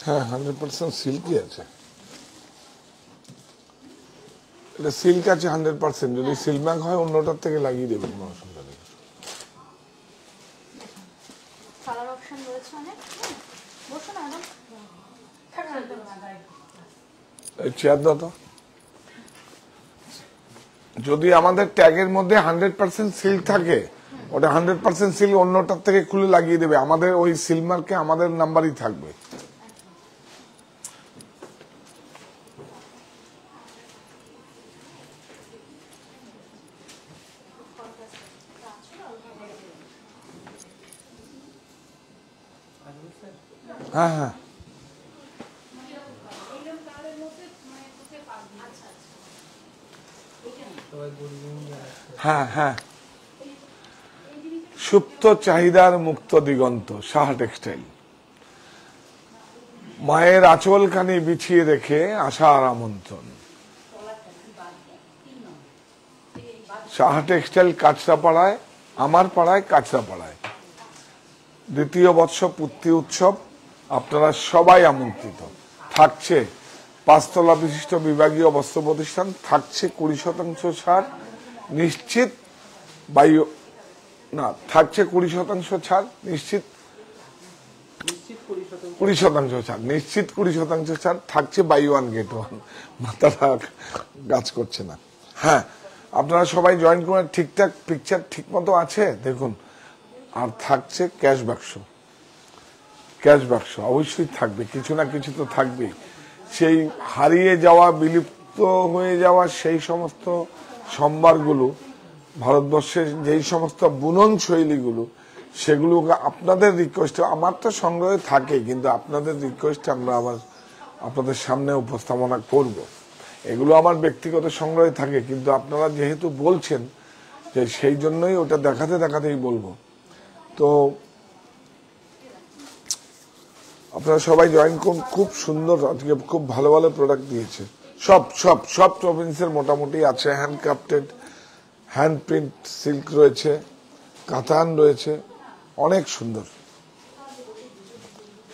হ্যাঁ 100% সিল্কই আছে, এটা সিল্ক আছে 100%। যদি সিলম্যাক হয় অন্যটার থেকে লাগিয়ে দেবেন, কোনো অসুবিধা নেই। কালার অপশন রয়েছে অনেক, বসো না ম্যাডাম। এই চেয়ার দাও তো। যদি আমাদের ট্যাগের মধ্যে 100% সিল্ক থাকে, ওটা 100% সিল্ক অন্যটার থেকে খুলে লাগিয়ে দেবে, আমাদের ওই সিলমার্কে আমাদের নাম্বারই থাকবে। হ্যাঁ হ্যাঁ হ্যাঁ হ্যাঁ, সুপ্ত চাহিদার মুক্ত দিগন্ত, সাহা টেক্সটাইল। মায়ের আঁচলখানি বিছিয়ে রেখে আশার আমন্ত্রণ। সাহা টেক্সটাইল কাঁচরাপাড়ায়, আমার পাড়ায় কাঁচরাপাড়ায় দ্বিতীয় বর্ষ পূর্তি উৎসব, আপনারা সবাই আমন্ত্রিত। থাকছে 5 তলা বিশিষ্ট বিভাগীয় বস্ত্র প্রতিষ্ঠান, থাকছে 20% ছাড় নিশ্চিত, থাকছে 20% ছাড় নিশ্চিত, 20% ছাড় নিশ্চিত, 20% ছাড় থাকছে, বাই ওয়ান গেট ওয়ান। মাথাটা কাজ করছে না। হ্যাঁ, আপনারা সবাই জয়েন করেন। ঠিকঠাক পিকচার ঠিক মতো আছে দেখুন। আর থাকছে ক্যাশ বাক্স, ক্যাশ বাক্স অবশ্যই থাকবে, কিছু না কিছু তো থাকবেই। সেই হারিয়ে যাওয়া, বিলুপ্ত হয়ে যাওয়া সেই সমস্ত সম্ভারগুলো, ভারতবর্ষের যেই সমস্ত বুনন শৈলীগুলো, সেগুলো আপনাদের রিকোয়েস্টে, আমার তো সংগ্রহে থাকে, কিন্তু আপনাদের রিকোয়েস্টে আমরা আবার আপনাদের সামনে উপস্থাপনা করব। এগুলো আমার ব্যক্তিগত সংগ্রহে থাকে, কিন্তু আপনারা যেহেতু বলছেন, যে সেই জন্যই ওটা দেখাতে দেখাতেই বলবো। তো আপনারা সবাই জয়েন করুন। খুব সুন্দর, আজকে খুব ভালো ভালো প্রোডাক্ট দিয়েছে। সব সব সব প্রভিন্সের মোটামুটি আছে। Hand crafted, hand print silk রয়েছে, কাতান রয়েছে, অনেক সুন্দর।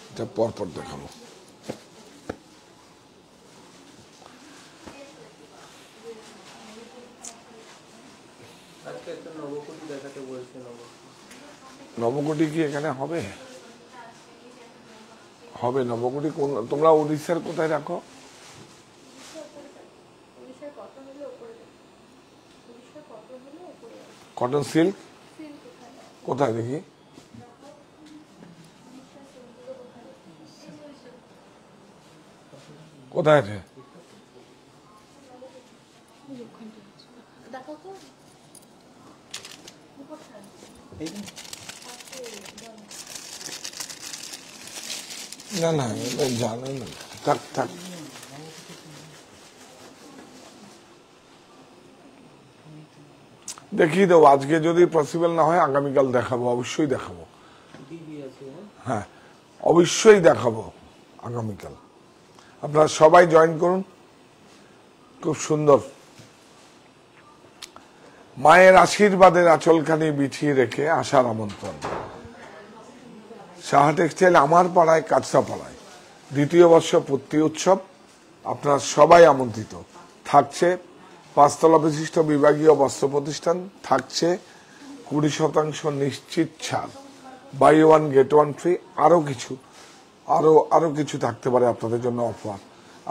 এটা পরপর দেখাবো। নবকোটি কি এখানে হবে? হবে নবকোটি। কোন, তোমরা উড়িষ্যার কোথায় রাখো? কটন সিল্ক কোথায় দেখি? কোথায় আছে? না না, জানেন না, থাক থাক। দেখিয়ে দেবো। আজকে যদি পসিবল না হয় আগামীকাল দেখাবো, অবশ্যই দেখাবো। হ্যাঁ অবশ্যই দেখাবো আগামীকাল। আপনারা সবাই জয়েন করুন। খুব সুন্দর। মায়ের আশীর্বাদের আঁচলখানি বিছিয়ে রেখে আশার আমন্ত্রণ। সাহা টেক্সটাইল, আমার পাড়ায় কাঁচরাপাড়ায় দ্বিতীয় বর্ষ পূর্তি উৎসব, আপনারা সবাই আমন্ত্রিত। থাকছে 5 তলা বিশিষ্ট বিভাগীয় বস্ত্র প্রতিষ্ঠান, থাকছে 20% নিশ্চিত ছাড়, buy one get one free, আরো কিছু থাকতে পারে আপনাদের জন্য অফার।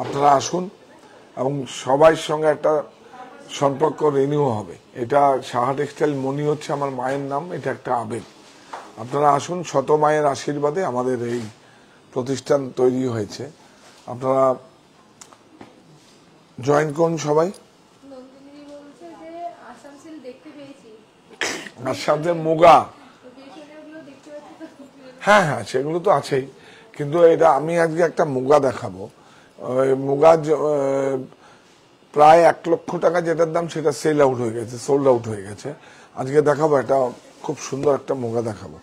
আপনারা আসুন এবং সবাই সঙ্গে একটা সম্পর্ক রিনিউ হবে। এটা সাহা টেক্সটাইল, মনি হচ্ছে আমার মায়ের নাম, এটা একটা আবেগ। আপনারা আসুন, শত মায়ের আশীর্বাদে আমাদের এই প্রতিষ্ঠান তৈরি হয়েছে। আপনারা জয়েন করুন সবাই। আসামে মুগা, হ্যাঁ হ্যাঁ সেগুলো তো আছেই, কিন্তু এটা আমি আজকে একটা মুগা দেখাবো। মুগা প্রায় 1 লক্ষ টাকা যেটার দাম, সেটা সেল আউট হয়ে গেছে, সোল্ড আউট হয়ে গেছে। আজকে দেখাবো একটা খুব সুন্দর একটা মুগা দেখাবো।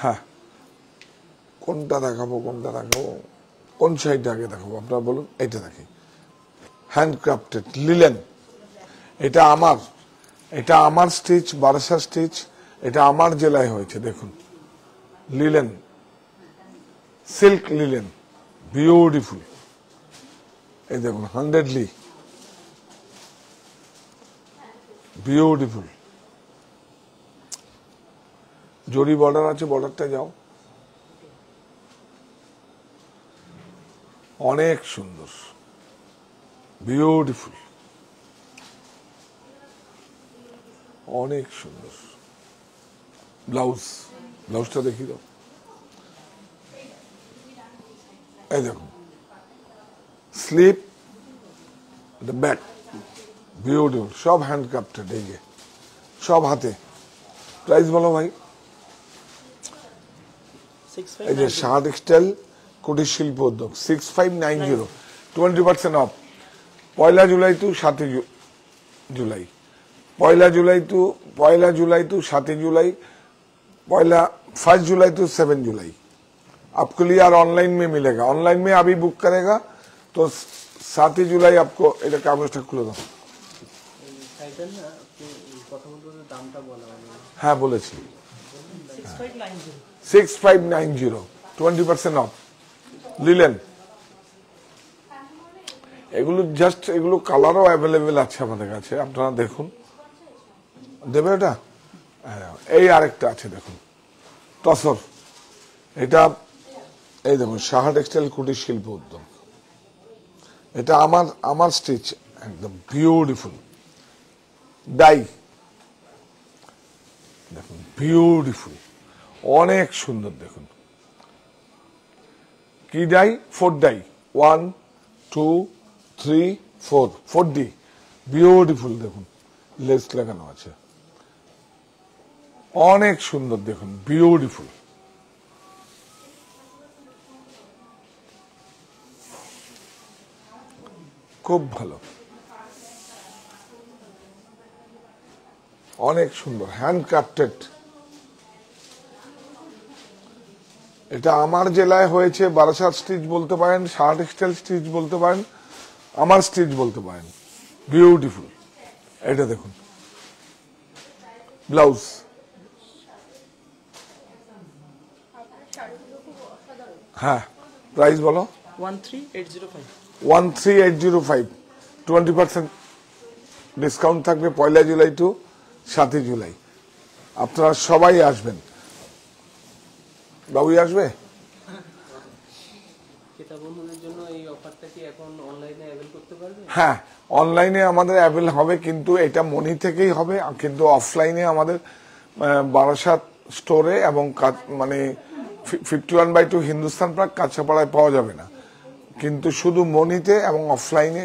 হ্যাঁ, কোনটা দেখাবো কোন সাইডটা আগে দেখাবো আপনারা বলুন। এইটা দেখি, হ্যান্ডক্রাফটেড লিলেন। এটা আমার স্টিচ, বারাসা স্টিচ, এটা আমার জেলায় হয়েছে, দেখুন লিলেন, সিল্ক লিলেন, বিউটিফুল। এই দেখুন 100ly বিউটিফুল। জরি বর্ডার আছে, বর্ডারটা যাও, অনেক সুন্দর, বিউটিফুল, অনেক সুন্দর। ব্লাউজ, ব্লাউজটা দেখি দাও। এই দেখুন স্লিপ, ব্যাক, বিউটিফুল, সব হ্যান্ড ক্রাফটেড, এই যে সব হাতে। প্রাইস বলো ভাই। এই যে শাহ টেক্সটাইল কুটির শিল্প উদ্যোগ 6590, 20% off. 1 July to 7 July, 1 July to 7 July, 1 July to 7 July आपके लिए यार ऑनलाइन में मिलेगा। ऑनलाइन में अभी बुक करेगा तो 7 जुलाई आपको এটা কাগজটা খুলে দাও। হ্যাঁ বলেছি 6590, 20% অফ। লিলেন, এগুলো জাস্ট, এগুলো কালারও অ্যাভেলেবেল আছে আমাদের কাছে, আপনারা দেখুন। দেবে ওটা? এই আরেকটা আছে দেখুন, তসর, এটা এই দেখুন শাহ টেক্সটাইল কুটির শিল্প উদ্যোগ, এটা আমার স্টিচ, একদম বিউটিফুল। ডাই দেখুন, বিউটিফুল, অনেক সুন্দর। দেখুন কি ডাই, 4 ডাই, 1 2 3 4, 4D, বিউটিফুল। দেখুন লেস লাগানো আছে, অনেক সুন্দর, দেখুন বিউটিফুল। খুব ভালো, অনেক সুন্দর, হ্যান্ড ক্রাফটেড। এটা আমার জেলায় হয়েছে, বারাসাত স্টিচ বলতে পারেন, শাহ টেক্সটাইল স্টিচ বলতে পারেন, আমার স্টিচ বলতে পারেন, বিউটিফুল। এটা দেখুন ব্লাউজ, হ্যাঁ প্রাইস বলো। 13805, 13805, 20% ডিসকাউন্ট থাকবে 1 জুলাই টু 7 জুলাই। আপনারা সবাই আসবেন। বাবুই আসবে? ক্রেতা বন্ধুদের জন্য এই অফারটা কি এখন অনলাইনে অ্যাভেল করতে পারবে? হ্যাঁ, অনলাইনে আমাদের অ্যাভেল হবে, কিন্তু এটা মনি থেকেই হবে, কিন্তু অফলাইনে আমাদের বারাসাত স্টোরে এবং মানে 51/2 হিন্দুস্তান পার্ক কাঁচাপাড়ায় পাওয়া যাবে না, কিন্তু শুধু মনিতে এবং অফলাইনে।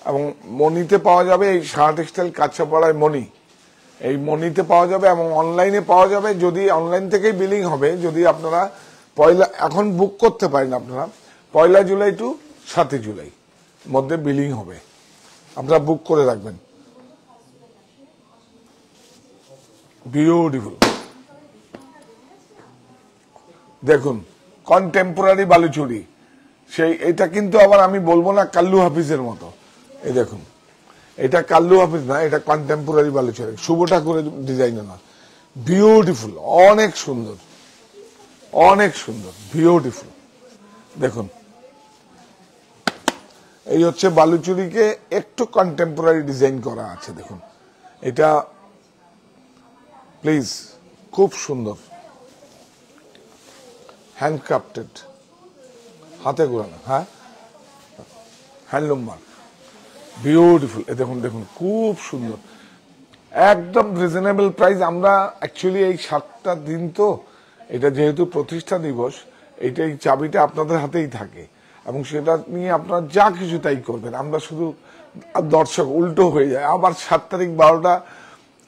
এবং মনিতে পাওয়া যাবে এই শাহ টেক্সটাইল কাঁচাপাড়ায় মনি, এই মনিতে পাওয়া যাবে, এবং অনলাইনে পাওয়া যাবে। যদি অনলাইন থেকেই বিলিং হবে, যদি আপনারা এখন বুক করতে পারেন, আপনারা 1 জুলাই টু 7 জুলাই মধ্যে বিলিং হবে, আপনারা বুক করে রাখবেন। বিউটিফুল, দেখুন কন্টেম্পোরারি বালুচুরি, সেই এটা কিন্তু আবার আমি বলবো না কাল্লু হাফিজের মতো। এই দেখুন, এটা কাল্লু হাফিজ না, এটা কন্টেম্পোরারি বালুচুরি, শুভ ঠাকুরের ডিজাইনে না, বিউটিফুল, অনেক সুন্দর, অনেক সুন্দর, বিউটিফুল। দেখুন এই হচ্ছে বালুচুরিকে একটু কন্টেম্পোরারি ডিজাইন করা আছে, দেখুন এটা প্লিজ, খুব সুন্দর, হ্যান্ডক্রাফটেড, হাতে ঘোরানো, হ্যাঁ হ্যান্ডলুম মার্ক, বিউটিফুল। এ দেখুন, দেখুন খুব সুন্দর, একদম রিজনেবল প্রাইস। আমরা অ্যাকচুয়ালি এই 7টা দিন তো, এটা যেহেতু প্রতিষ্ঠা দিবস, এইটাই চাবিটা আপনাদের হাতেই থাকে, এবং সেটা নিয়ে আপনারা যা কিছু তাই করবেন। আমরা শুধু দর্শক উল্টো হয়ে যায়, আবার 7 তারিখ 12টা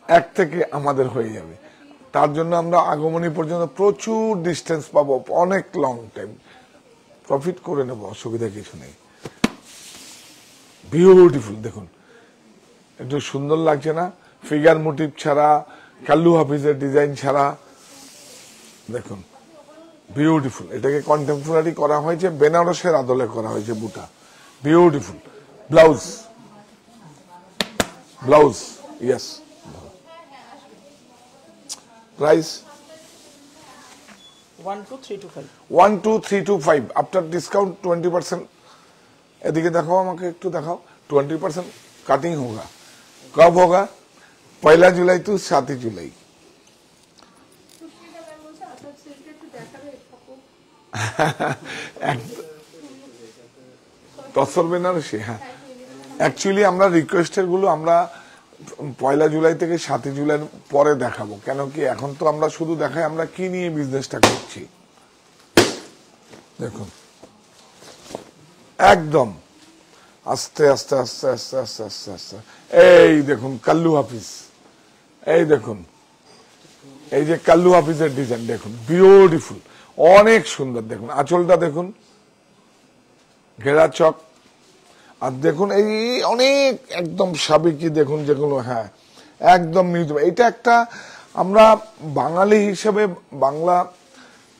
1 থেকে আমাদের হয়ে যাবে। তার জন্য আমরা আগমনী পর্যন্ত প্রচুর ডিস্টেন্স পাবো, অনেক লং টাইম প্রফিট করে নেব, অসুবিধা কিছু নেই। বিউটিফুল, দেখুন একটু সুন্দর লাগছে না? ফিগার মোটিভ ছাড়া, কাল্লু হাফিজের ডিজাইন ছাড়া, দেখুন বিউটিফুল। এটাকে কন্টেম্পোরারি করা হয়েছে, বেনারসের আদলে করা হয়েছে বুটা, beautiful. Blouse, blouse, yes price 12325 12325 after discount 20%। এদিকে দেখাও, আমাকে একটু দেখাও। 20% কাটিং होगा। कब होगा? 1 जुलाई to 7 जुलाई। সুস্মিতা ম্যাম বলছে আচ্ছা সিল্কটা একটু দেখাবে কাপড়। তসর বেনারসি, হ্যাঁ। অ্যাকচুয়ালি আমরা রিকোয়েস্টের গুলো আমরা 1 जुलाई থেকে 7 जुलाई পরে দেখাবো, কেন কি এখন তো আমরা শুধু দেখাই আমরা কি নিয়ে বিজনেসটা করছি। দেখুন একদম আস্তে আস্তে আস্তে আস্তে আস্তে আস্তে আস্তে এই দেখুন কাল্লু হাফিজ, এই দেখুন এই যে কাল্লু হাফিজের ডিজাইন দেখুন, বিউটিফুল, অনেক সুন্দর। দেখুন আঁচলটা দেখুন, ঘেরা চক, আর দেখুন এই অনেক একদম সাবেকি দেখুন যেগুলো, হ্যাঁ একদম মিউজিয়াম। এটা একটা আমরা বাঙালি হিসেবে, বাংলা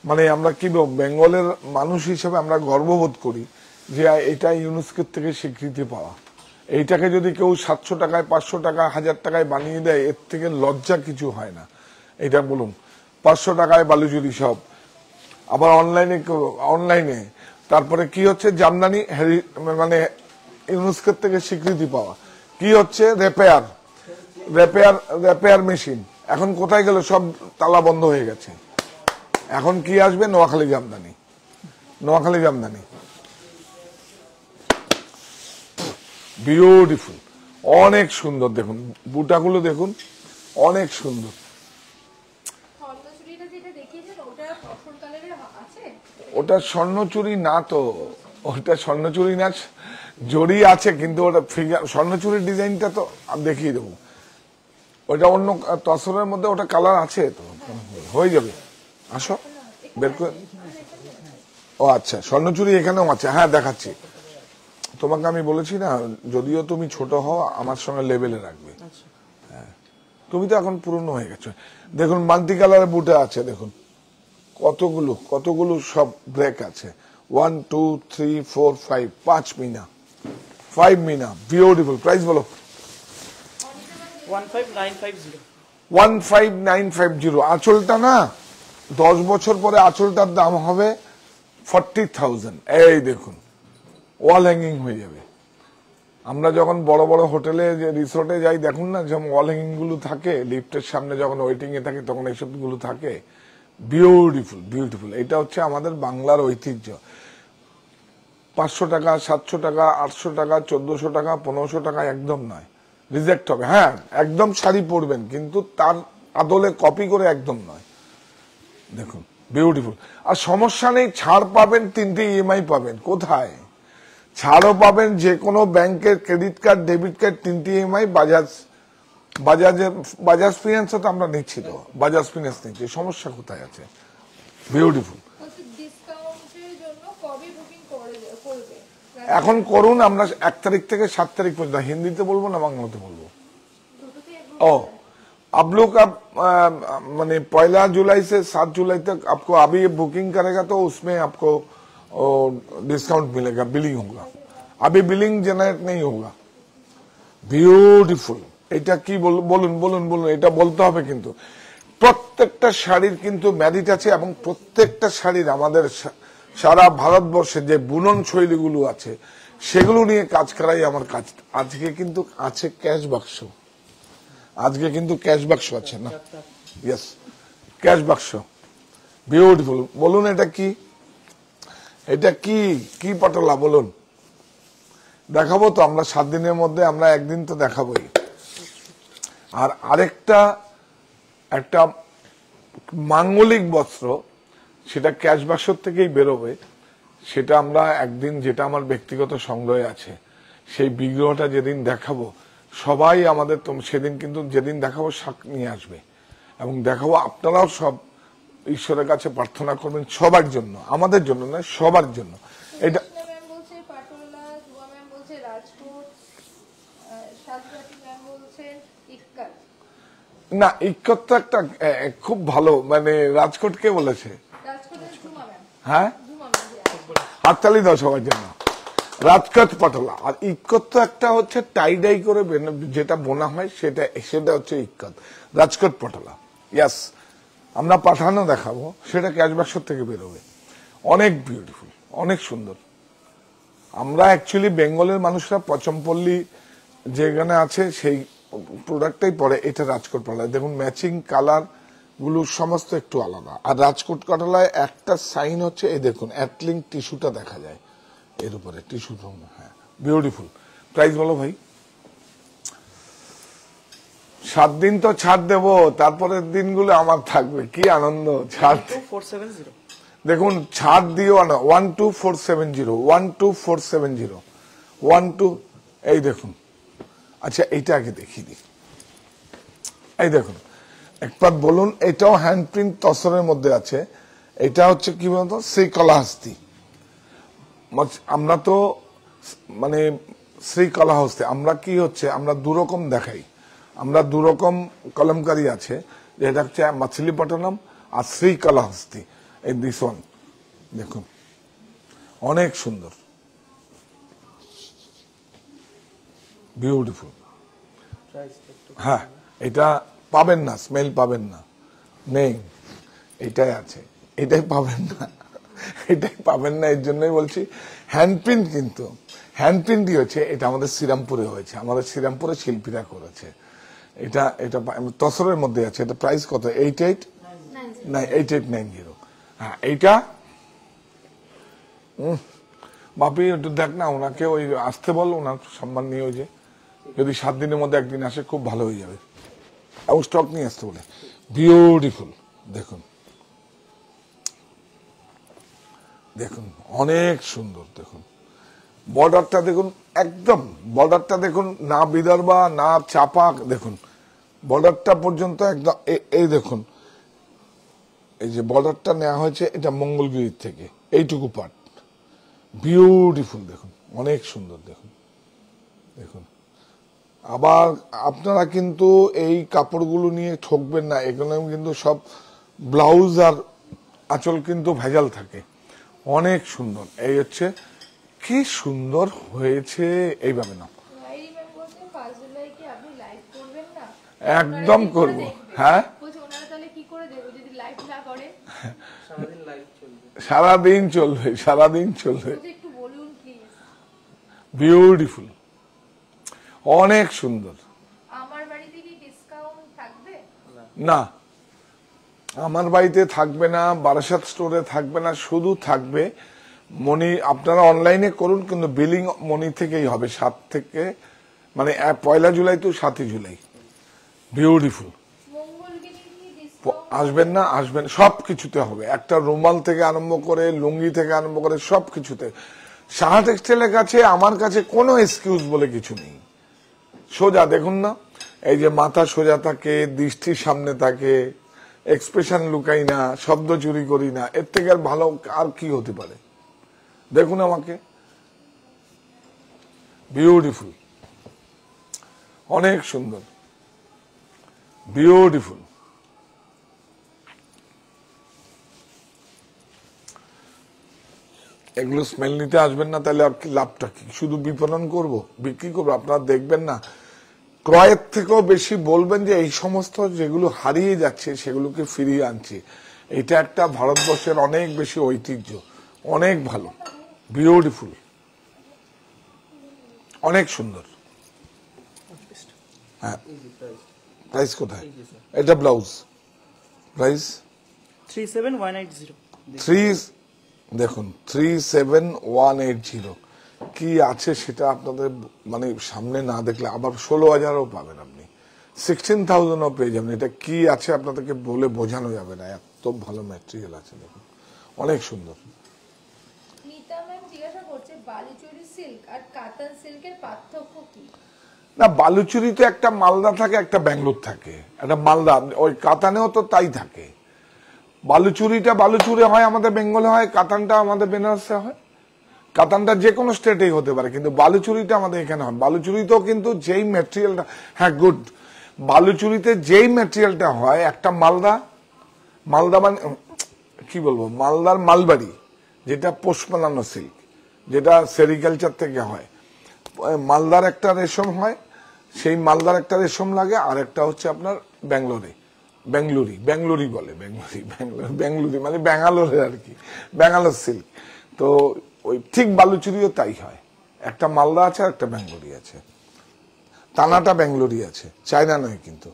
মানে আমরা কি বলবো, বেঙ্গলের মানুষ হিসেবে আমরা গর্ববোধ করি যে এটা ইউনেস্কোর থেকে স্বীকৃতি পাওয়া। এইটাকে যদি কেউ 700 টাকায় 500 টাকা 1000 টাকায় বানিয়ে দেয়, এর থেকে লজ্জা কিছু হয় না। এটা বলুন 500 টাকায় বালুচুরি সব, আবার অনলাইনে তারপরে কি হচ্ছে জামদানি মানে ইউনেস্কোর থেকে স্বীকৃতি পাওয়া। কি হচ্ছে রেপেয়ার মেশিন, এখন কোথায় গেল? সব তালা বন্ধ হয়ে গেছে। এখন কি আসবে? নোয়াখালী জামদানি, নোয়াখালী জামদানি, বিউটিফুল, অনেক সুন্দর। দেখুন বুটাগুলো দেখুন, অনেক সুন্দর। স্বর্ণচুরিটা যেটা দেখিয়েছেন ওটা ফসল কালারের আছে? ওটা স্বর্ণচুরি না তো, ওটা স্বর্ণচুরি না, জড়ি আছে কিন্তু ওটা ফিগার। স্বর্ণচুরির ডিজাইনটা তো দেখিয়ে দেবো, ওটা অন্য তসরের মধ্যে ওটা কালার আছে তো, হয়ে যাবে। আসো বের করে। ও আচ্ছা, স্বর্ণচুরি এখানেও আছে, হ্যাঁ দেখাচ্ছি তোমাকে। আমি বলেছি না, যদিও তুমি ছোট হও আমার সঙ্গে লেভেলে রাখবে। হ্যাঁ তুমি তো এখন পুরনো হয়ে গেছো। দেখুন মাল্টি কালারের বুটে আছে, দেখুন কতগুলো সব ব্রেক আছে। 1 2 3 4 5 5 মিনা, 5 মিনা, বিউটিফুল। প্রাইস বলো? 15950 15950। আঁচলটা না 10 বছর পরে আঁচলটার দাম হবে 40,000। এই দেখুন ওয়াল হ্যাঙ্গিং হয়ে যাবে। আমরা যখন বড় বড় হোটেলে যে রিসোর্টে যাই দেখুন না, যেমন ওয়াল হ্যাঙ্গিং গুলো থাকে, লিফটের সামনে যখন ওয়েটিং এ থাকে তখন এইসব গুলো থাকে। Beautiful beautiful. এটা হচ্ছে আমাদের বাংলার ঐতিহ্য। 500 টাকা 700 টাকা 800 টাকা 1400 টাকা 1500 টাকা একদম নয়, রিজেক্ট হবে। হ্যাঁ একদম শাড়ি পরবেন, কিন্তু তার আদলে কপি করে একদম নয়। দেখুন বিউটিফুল। আর সমস্যা নেই, ছাড় পাবেন, 3টে ইএমআই পাবেন। কোথায় ছাড়ও পাবেন? যে কোনো ব্যাংকের ক্রেডিট কার্ড, ডেবিট কার্ড, 3টে ইএমআই। বাজাজ ফিনান্সে তো আমরা নিচ্ছি, তো বাজাজ ফিনান্স নিচ্ছি, সমস্যা কোথায় আছে? বিউটিফুল। ডিসকাউন্টের জন্য কবে বুকিং করবে? এখন করুন, আমরা 1 তারিখ থেকে 7 তারিখ পর্যন্ত। হিন্দিতে বলবো না বাংলাতে বলবো? ओ अब लोग अब माने 1 जुलाई से 7 जुलाई तक आपको अभी ये बुकिंग करेगा तो उसमें आपको डिस्काउंट मिलेगा, बिलिंग होगा। अभी बिलिंग जनरेट नहीं होगा। বিউটিফুল। এটা কি বলুন বলুন বলুন, এটা বলতে হবে। কিন্তু প্রত্যেকটা শাড়ির কিন্তু ম্যারিট আছে, এবং প্রত্যেকটা শাড়ির আমাদের সারা ভারতবর্ষে যে বুনন শৈলীগুলো আছে সেগুলো নিয়ে কাজ করাই আমার কাজ। আজকে কিন্তু আছে ক্যাশ বাক্স, আজকে কিন্তু ক্যাশ বাক্স আছে না? ইয়েস, ক্যাশ বাক্স। বিউটিফুল। বলুন এটা কি? এটা কি কি পটলা বলুন? দেখাবো তো আমরা 7 দিনের মধ্যে, আমরা একদিন তো দেখাবোই। আর আরেকটা একটা মাঙ্গলিক বস্ত্র, সেটা ক্যাশ বাক্স থেকেই বেরোবে। সেটা আমরা একদিন, যেটা আমার ব্যক্তিগত সংগ্রহে আছে, সেই বিগ্রহটা যেদিন দেখাবো সবাই আমাদের, সেদিন কিন্তু যেদিন দেখাবো শাক নিয়ে আসবে এবং দেখাবো। আপনারাও সব ঈশ্বরের কাছে প্রার্থনা করবেন সবার জন্য, আমাদের জন্য নয়, সবার জন্য। এটা ম্যাম বলছে পাটোলা, জুয়া ম্যাম বলছে রাজকোট, সাজবাতি ম্যাম বলছে ইক্কাত। না, ইক্কত তো একটা খুব ভালো, মানে রাজকোট কে বলেছে? রাজকোটের জুমা ম্যাম। হ্যাঁ, জুমা ম্যাম। হাততালি দাও সবার জন্য। রাজকোট পটলা। আর ইক্কত তো একটা হচ্ছে টাইডাই করে যেটা বোনা হয়, সেটা হচ্ছে ইক্কত। রাজকোট পটলা, ইয়াস। আমরা পাঠানো দেখাবো, সেটা ক্যাশবাক্সর থেকে বেরোবে। অনেক বিউটিফুল, অনেক সুন্দর। আমরা অ্যাকচুয়ালি বেঙ্গলের মানুষরা পচমপল্লী যেখানে আছে সেই প্রোডাক্টটাই পরে, এটা রাজকোট পাটালায় দেখুন ম্যাচিং কালার গুলো সমস্ত একটু আলাদা। আর রাজকোট পাটালায় একটা সাইন হচ্ছে এই দেখুন অ্যাটলিং টিস্যুটা দেখা যায় এর উপরে, টিস্যু। হ্যাঁ বিউটিফুল। প্রাইস বলো ভাই। 7 দিন তো ছাড় দেবো, তারপরের দিনগুলো আমার থাকবে, কি আনন্দ। ছাড় 2470 দেখুন, ছাড় দিও না। 12470, 12470, 12। এই দেখুন, আচ্ছা এইটা আগে দেখিয়ে দিই। এই দেখুন একবার বলুন, এটাও হ্যান্ড প্রিন্ট তসরের মধ্যে আছে। এটা হচ্ছে কি বলতো, শ্রীকলাহস্তি। আমরা তো মানে শ্রীকলাহস্তি, আমরা কি হচ্ছে, আমরা দুরকম দেখাই। আমরা দুরকম কলমকারি আছে, যেটা হচ্ছে মাছিলিপট্টনম আর শ্রীকলাহস্তি। এই দিস ওয়ান দেখুন, অনেক সুন্দর, বিউটিফুল। হ্যাঁ, এটা পাবেন না, স্মেল পাবেন না, নেই, এটাই আছে, এটাই পাবেন না, এটাই পাবেন না। এর জন্যই বলছি হ্যান্ড প্রিন্ট, কিন্তু হ্যান্ড প্রিন্টই হচ্ছে এটা আমাদের শ্রীরামপুরে হয়েছে, আমাদের শ্রীরামপুরে শিল্পীরা করেছে। এটা এটা তসরের মধ্যে আছে। এটা প্রাইস কত? 8890। হ্যাঁ এইটা বাপি একটু দেখ না, ওনাকে ওই আসতে বল, ওনার সম্মান নিয়ে, ওই যে যদি 7 দিনের মধ্যে একদিন আসে খুব ভালো হয়ে যাবে। এবং স্টক নিয়ে আসতে বলে। বিউটিফুল, দেখুন দেখুন অনেক সুন্দর। দেখুন বর্ডারটা দেখুন, একদম বর্ডারটা দেখুন, না বিদর্ভা না চাপা। দেখুন বর্ডারটা পর্যন্ত একদম, এই দেখুন এই যে বর্ডারটা নেওয়া হয়েছে, এটা মঙ্গলগিরির থেকে এইটুকু পার্ট। বিউটিফুল, দেখুন অনেক সুন্দর। দেখুন দেখুন, আবার আপনারা কিন্তু এই কাপড়গুলো নিয়ে ঠকবেন না, এগুলো কিন্তু সব ব্লাউজ আর আঁচল কিন্তু ভেজাল থাকে। অনেক সুন্দর। এই হচ্ছে কি সুন্দর হয়েছে। এইভাবে না, রাইরি ম্যাম বলছেন 5 জুলাই কি আপনি লাইভ করবেন না? একদম করব। হ্যাঁ, বলছে ওনারা তাহলে কি করে দেখবে যদি লাইভ না করেন? সারাদিন লাইভ চলবে। সারাদিন চলবে, সারাদিন চলবে। বলছে একটু বলুন প্লিজ। বিউটিফুল, অনেক সুন্দর। আমার বাড়িতে কি ডিসকাউন্ট থাকবে? না, আমার বাড়িতে থাকবে না, বারাসাত স্টোরে থাকবে না, শুধু থাকবে মনি। আপনারা অনলাইনে করুন, কিন্তু বিলিং মনি থেকেই হবে, 7 থেকে মানে 1 জুলাই to 7 জুলাই। বিউটিফুল। মঙ্গলগিরি কি ডিসকাউন্ট? আসবেন না, আসবেন, সব কিছুতে হবে। একটা রুমাল থেকে আরম্ভ করে, লুঙ্গি থেকে আরম্ভ করে সব কিছুতে। সাহা টেক্সটাইলের কাছে, আমার কাছে কোনো এক্সকিউজ বলে কিছু নেই। সোজা দেখুন না, এই যে মাথা সোজা থাকে, দৃষ্টি সামনে থাকে, এক্সপ্রেশন লুকাই না, শব্দ চুরি করি না, এর থেকে আর ভালো আর কি হতে পারে? দেখুন আমাকে, বিউটিফুল, অনেক সুন্দর, বিউটিফুল। এগুলো স্মেল নিতে আসবেন না, তাহলে আর কি লাভটা কি? শুধু বিপণন করব, বিক্রি করবো, আপনারা দেখবেন না। ক্রয়ের থেকেও বেশি বলবেন যে এই সমস্ত যেগুলো হারিয়ে যাচ্ছে সেগুলোকে ফিরিয়ে আনছি। এটা একটা ভারতবর্ষের অনেক বেশি ঐতিহ্য, অনেক ভালো, বিউটিফুল, অনেক সুন্দর। হ্যাঁ, প্রাইস কোথায়? এটা ব্লাউজ প্রাইস 37180 দেখুন 37180। কি আছে সেটা আপনাদের মানে সামনে না দেখলে আবার 16,000ও পাবেন আপনি, 16,000ও পেয়ে যাবেন। এটা কি আছে আপনাদেরকে বলে বোঝানো যাবে না, এত ভালো ম্যাটেরিয়াল আছে। দেখুন অনেক সুন্দর। নিতা ম্যাম জিজ্ঞাসা করছে বালুচরি সিল্ক আর কাতান সিল্কের পার্থক্য কি? না, বালুচুরিতে একটা মালদা থাকে, একটা ব্যাঙ্গালোর থাকে। একটা মালদা, ওই কাতানেও তো তাই থাকে। বালুচুরিটা বালুচুরি হয় আমাদের বেঙ্গলে হয়, কাতানটা আমাদের বেনারসে হয়। কাতানটা যে কোনো স্টেটেই হতে পারে, কিন্তু বালুচুরিটা আমাদের এখানে হয়। বালুচুরিতেও কিন্তু যেই ম্যাটেরিয়ালটা, হ্যাঁ গুড, বালুচুরিতে যেই ম্যাটেরিয়ালটা হয়, একটা মালদা মানে কি বলবো, মালদার মালবাড়ি, যেটা পোষমানানো সিল্ক, যেটা সেরিকালচার থেকে হয়। মালদার একটা রেশম হয়, সেই মালদার একটা রেশম লাগে, আর একটা হচ্ছে আপনার ব্যাঙ্গালোরে বেঙ্গলুরি বলে, বেঙ্গলুরি মানে ব্যাঙ্গালোরের আর কি, ব্যাঙ্গালোর সিল্ক। তো ওই ঠিক বালুচুরিও তাই হয়, একটা মালদা আছে আর একটা বেঙ্গলুরি আছে, টানাটা বেঙ্গলুরি আছে, চায়না নয় কিন্তু।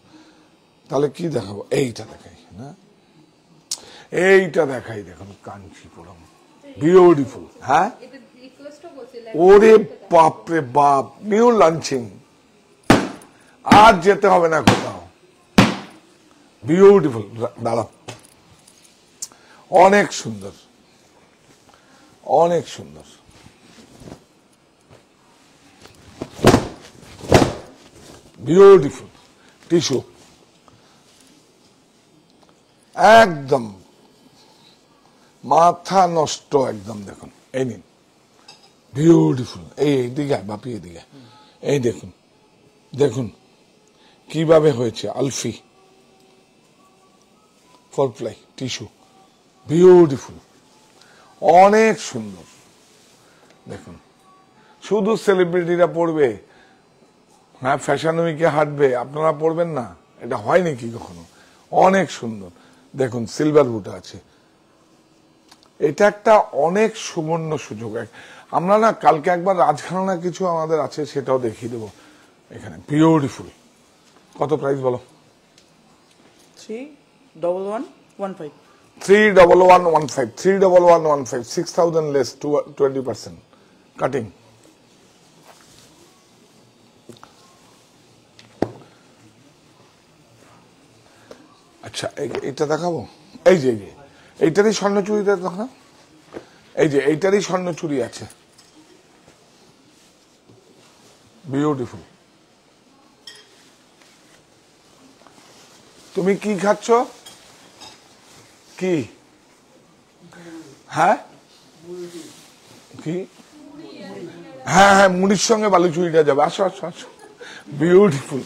তাহলে কি দেখাবো, এইটা দেখাই না, এইটা দেখাই, দেখুন কাঞ্চিপুরম, বিউটিফুল। হ্যাঁ, এটা রিকোয়েস্টও করছে ওরে বাপ রে বাপ, নিউ লঞ্চিং, আর যেতে হবে না কোথাও, বিউটিফুল। দাঁড়াও, অনেক সুন্দর, অনেক সুন্দর। বিউটিফুল টিস্যু, একদম মাথা নষ্ট একদম। দেখুন এই নিন, বিউটিফুল। এই দিকে বাপি, এদিকে এই দেখুন, দেখুন কিভাবে হয়েছে, আলফি 4 ply টিস্যু, বিউটিফুল, অনেক সুন্দর। দেখুন, শুধু সেলিব্রিটিরা পড়বে, হ্যাঁ ফ্যাশন উইকে হাঁটবে, আপনারা পড়বেন না? এটা হয় নাকি কখনো? অনেক সুন্দর। দেখুন সিলভার বুটা আছে, এটা একটা অনেক সুবর্ণ সুযোগ। আমরা না কালকে একবার রাজঘরানা কিছু আমাদের আছে, সেটাও দেখিয়ে দেবো এখানে, বিউটিফুল। কত প্রাইস বলো? 31115 31115, 31115, 6000 লেস, 20% কাটিং। আচ্ছা এইটা দেখাবো, এই যে এইটারই স্বর্ণচুরিটা দেখা, এই যে এইটারই স্বর্ণচুরি আছে, বিউটিফুল। তুমি কি খাচ্ছ? কি? হ্যাঁ কি? হ্যাঁ হ্যাঁ, মুড়ির সঙ্গে বালুচুরিটা যাবে, আসো আসো আসো, বিউটিফুল।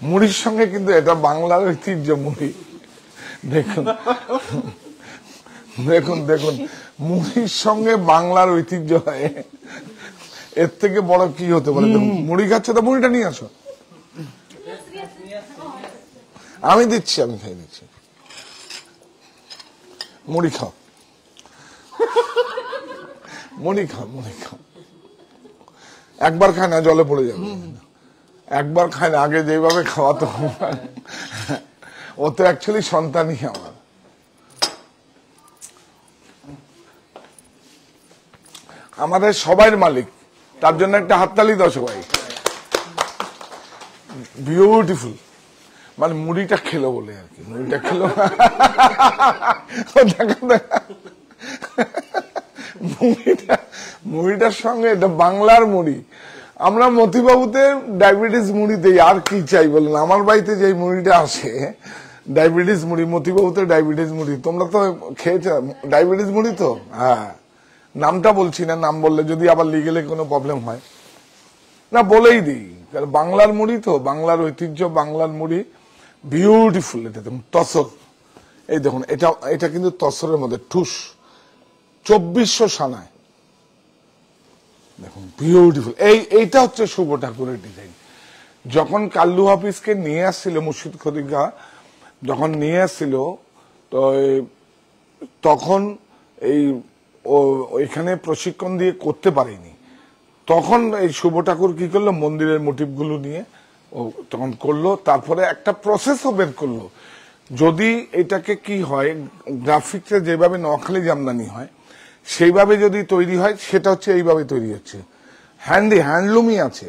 মুড়ির সঙ্গে, কিন্তু এটা বাংলার ঐতিহ্য মুড়ি। দেখুন দেখুন দেখুন, মুড়ির সঙ্গে বাংলার ঐতিহ্য হয়, এর থেকে বড় কি হতে পারে? মুড়ি খাচ্ছ তো মুড়িটা নিয়ে আসো, আমি দিচ্ছি, আমি খাই দিচ্ছি, মুড়ি খাও, মুড়ি খাও, মুড়ি খাও। একবার খায় না, জলে পড়ে যাবে, একবার খায় না, আগে যেভাবে খাওয়াতো, ও তো অ্যাকচুয়ালি সন্তানই আমার। আমাদের সবাই মালিক, তার জন্য একটা হাততালি দাও সবাই। বিউটিফুল, মানে মুড়িটা খেলো বলে আর কি, মুড়িটা খেলো। মুড়িটার সঙ্গে এটা বাংলার মুড়ি। আমরা মতিবাবুতে ডায়াবেটিস মুড়ি দেই, আর কি চাই বলেন? আমার বাড়িতে যে মুড়িটা আসে ডায়াবেটিস মুড়ি, মতিবাবুতে ডায়াবেটিস মুড়ি, তোমরা তো খেয়েছ ডায়াবেটিস মুড়ি তো? হ্যাঁ, নামটা বলছি না, নাম বললে যদি আবার লিগেলে কোনো প্রবলেম হয়, না বলেই দিই, কারণ বাংলার মুড়ি তো, বাংলার ঐতিহ্য, বাংলার মুড়ি, বিউটিফুল। এটা দেখুন তসর, এই দেখুন, এটা কিন্তু তসরের মধ্যে ঠুস, 2400 সানায়, দেখুন বিউটিফুল। এইটা হচ্ছে শুভ ঠাকুরের ডিজাইন। যখন কাল্লু হাফিজকে নিয়ে আসছিল, মুর্শিদ খদিজা যখন নিয়ে আসছিল, তো তখন এখানে প্রশিক্ষণ দিয়ে করতে পারেনি, তখন এই শুভ ঠাকুর কি করলো, মন্দিরের মোটিভগুলো নিয়ে ও তখন করলো, তারপরে একটা প্রসেসও বের করলো। যদি এটাকে কি হয়, গ্রাফিক্সে যেভাবে নোয়াখালী জামদানি হয় সেইভাবে যদি তৈরি হয়, সেটা হচ্ছে এইভাবে তৈরি হচ্ছে, হ্যান্ডলুমই আছে।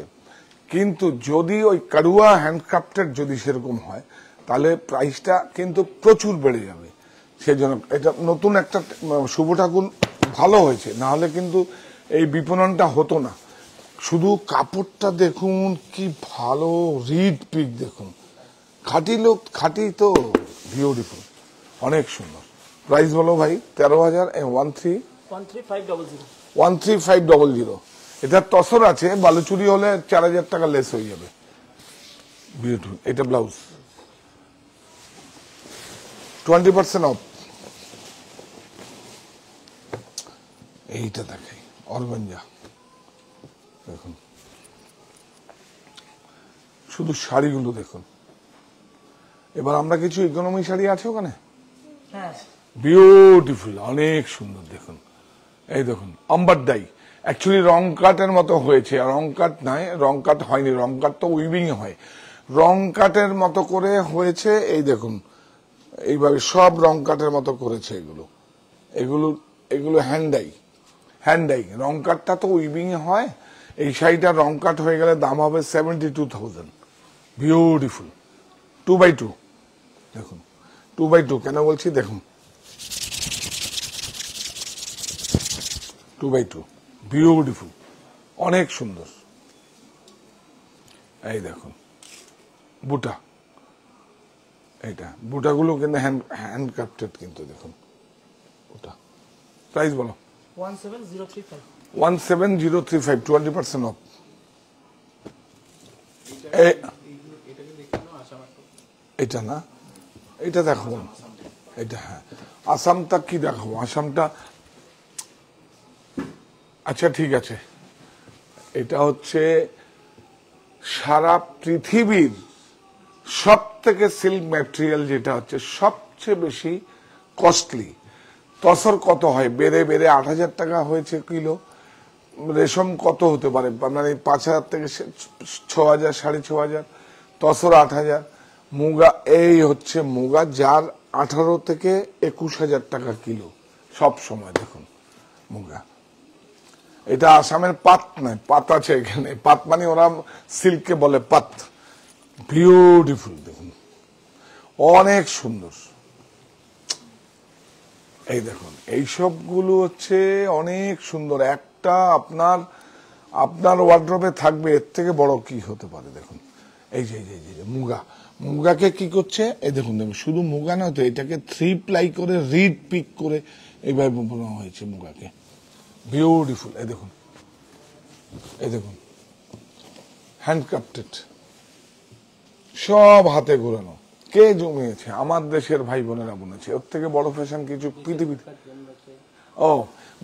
কিন্তু যদি ওই কারুয়া হ্যান্ডক্রাফটের যদি সেরকম হয়, তাহলে প্রাইসটা কিন্তু প্রচুর বেড়ে যাবে। সেই জন্য এটা নতুন একটা শুভ ঠাকুর ভালো হয়েছে, না হলে কিন্তু এই বিপণনটা হতো না। শুধু কাপড়টা দেখুন কি ভালো, রিড পিক দেখুন, খাঁটি লোক, খাঁটি তো, বিউটিফুল, অনেক সুন্দর। প্রাইস বলো ভাই? 13,000, 13500 13500। এটা তসর আছে, বালুচুরি হলে 4000 টাকা লেস হয়ে যাবে। বিউটিফুল। এটা ব্লাউজ 20% অফ। এইটা দেখাই, অরগাঞ্জা দেখুন, শুধু শাড়িগুলো দেখুন, এবার আমরা কিছু ইকোনমি শাড়ি আছে ওখানে, হ্যাঁ বিউটিফুল, অনেক সুন্দর। দেখুন, এই দেখুন আম্বার ডাই, অ্যাকচুয়ালি রং কাটের মতো হয়েছে, রং কাট নয়, রং কাট হয়নি, রং কাট তো উইভিং হয়, রং কাটের মতো করে হয়েছে। এই দেখুন এইভাবে সব রং কাটের মতো করেছে এগুলো, এগুলো এগুলো হ্যান্ডাই, হ্যান্ডাই। রং কাটটা তো উইভিং হয়, এই শাড়িটা রং কাট হয়ে গেলে দাম হবে 72,000। Beautiful, 2x2। দেখুন 2x2 কেন বলছি, দেখুন 2x2 বিউটিফুল, অনেক সুন্দর। এই দেখুন বুটা, এইটা বুটাগুলো কিন্তু হ্যান্ড ক্রাফটেড, কিন্তু দেখুন বুটা। প্রাইস বলো। 17035 17035, 20% অফ। এটা না, এটা দেখো, এটা হ্যাঁ, আসামটা কি দেখো, আসামটা আচ্ছা ঠিক আছে। এটা হচ্ছে সারা পৃথিবীর সব থেকে সিল্ক ম্যাটেরিয়াল, যেটা হচ্ছে সবচেয়ে বেশি কস্টলি। তসর কত হয়, বেড়ে বেড়ে 8,000 টাকা হয়েছে কিলো। রেশম কত হতে পারে, মানে 5,000 থেকে 6,000, 6,500। তসর 8,000। মুগা, এই হচ্ছে মুগা, যার 18 থেকে 21,000 টাকা কিলো সব সময়। দেখুন মুগা, এটা আসামের পাত নয়, পাত আছে এখানে, পাত মানে ওরা সিল্ককে বলে পাত। বিউটিফুল, দেখুন অনেক সুন্দর। এই দেখুন এই সবগুলো হচ্ছে অনেক সুন্দর। একটা আপনার ওয়ার্ড্রোবে থাকবে, এর থেকে বড় কি হতে পারে। দেখুন এই যে মুগা, মুগাকে কি করছে, এই দেখুন দেখুন, শুধু মুগা নয় তো, এটাকে 3 প্লাই করে রিড পিক করে এইভাবে বানানো হয়েছে মুগাকে। বিউটিফুল, এই দেখুন, এই দেখুন হ্যান্ডক্রাফটেড, সব হাতে ঘোরানো। কে জমিয়েছে? আমার দেশের ভাই বোনেরা বুনেছে। ওর থেকে বড় ফ্যাশন কিছু পৃথিবীতে। ও,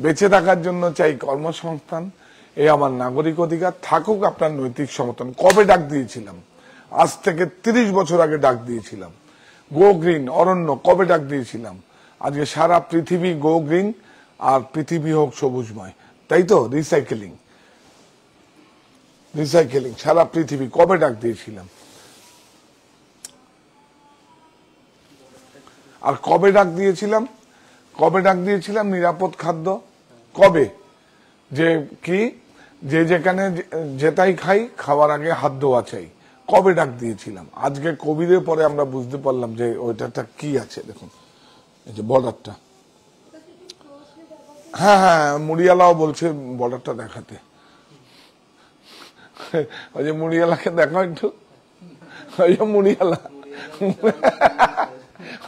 বেঁচে থাকার জন্য চাই কর্মসংস্থান, এই আমার নাগরিক অধিকার, থাকুক আপনার নৈতিক সমর্থন। কবে ডাক দিয়েছিলাম? আজ থেকে 30 বছর আগে ডাক দিয়েছিলাম। গো গ্রিন, অরণ্য, কবে ডাক দিয়েছিলাম? আজকে সারা পৃথিবী গো গ্রিন, আর পৃথিবী হোক সবুজময়, তাই তো? রিসাইকেলিং, রিসাইকেলিং সারা পৃথিবী, কবে ডাক দিয়েছিলাম? আর কবে ডাক দিয়েছিলাম? কবে ডাক দিয়েছিলাম? নিরাপদ খাদ্য। কবে? যে কি, যে যেখানে যেটাই খাই, খাওয়ার আগে হাত ধোয়া চাই। কবে ডাক দিয়েছিলাম? আজকে কোভিডের পরে আমরা বুঝতে পারলাম যে ওইটাটা কি আছে। দেখুন এই যে বর্ডারটা, হ্যাঁ হ্যাঁ, মুড়িয়ালাও বলছে বর্ডারটা দেখাতে। ওই যে মুড়িয়ালাকে দেখো একটু, ওই যে মুড়িয়ালা,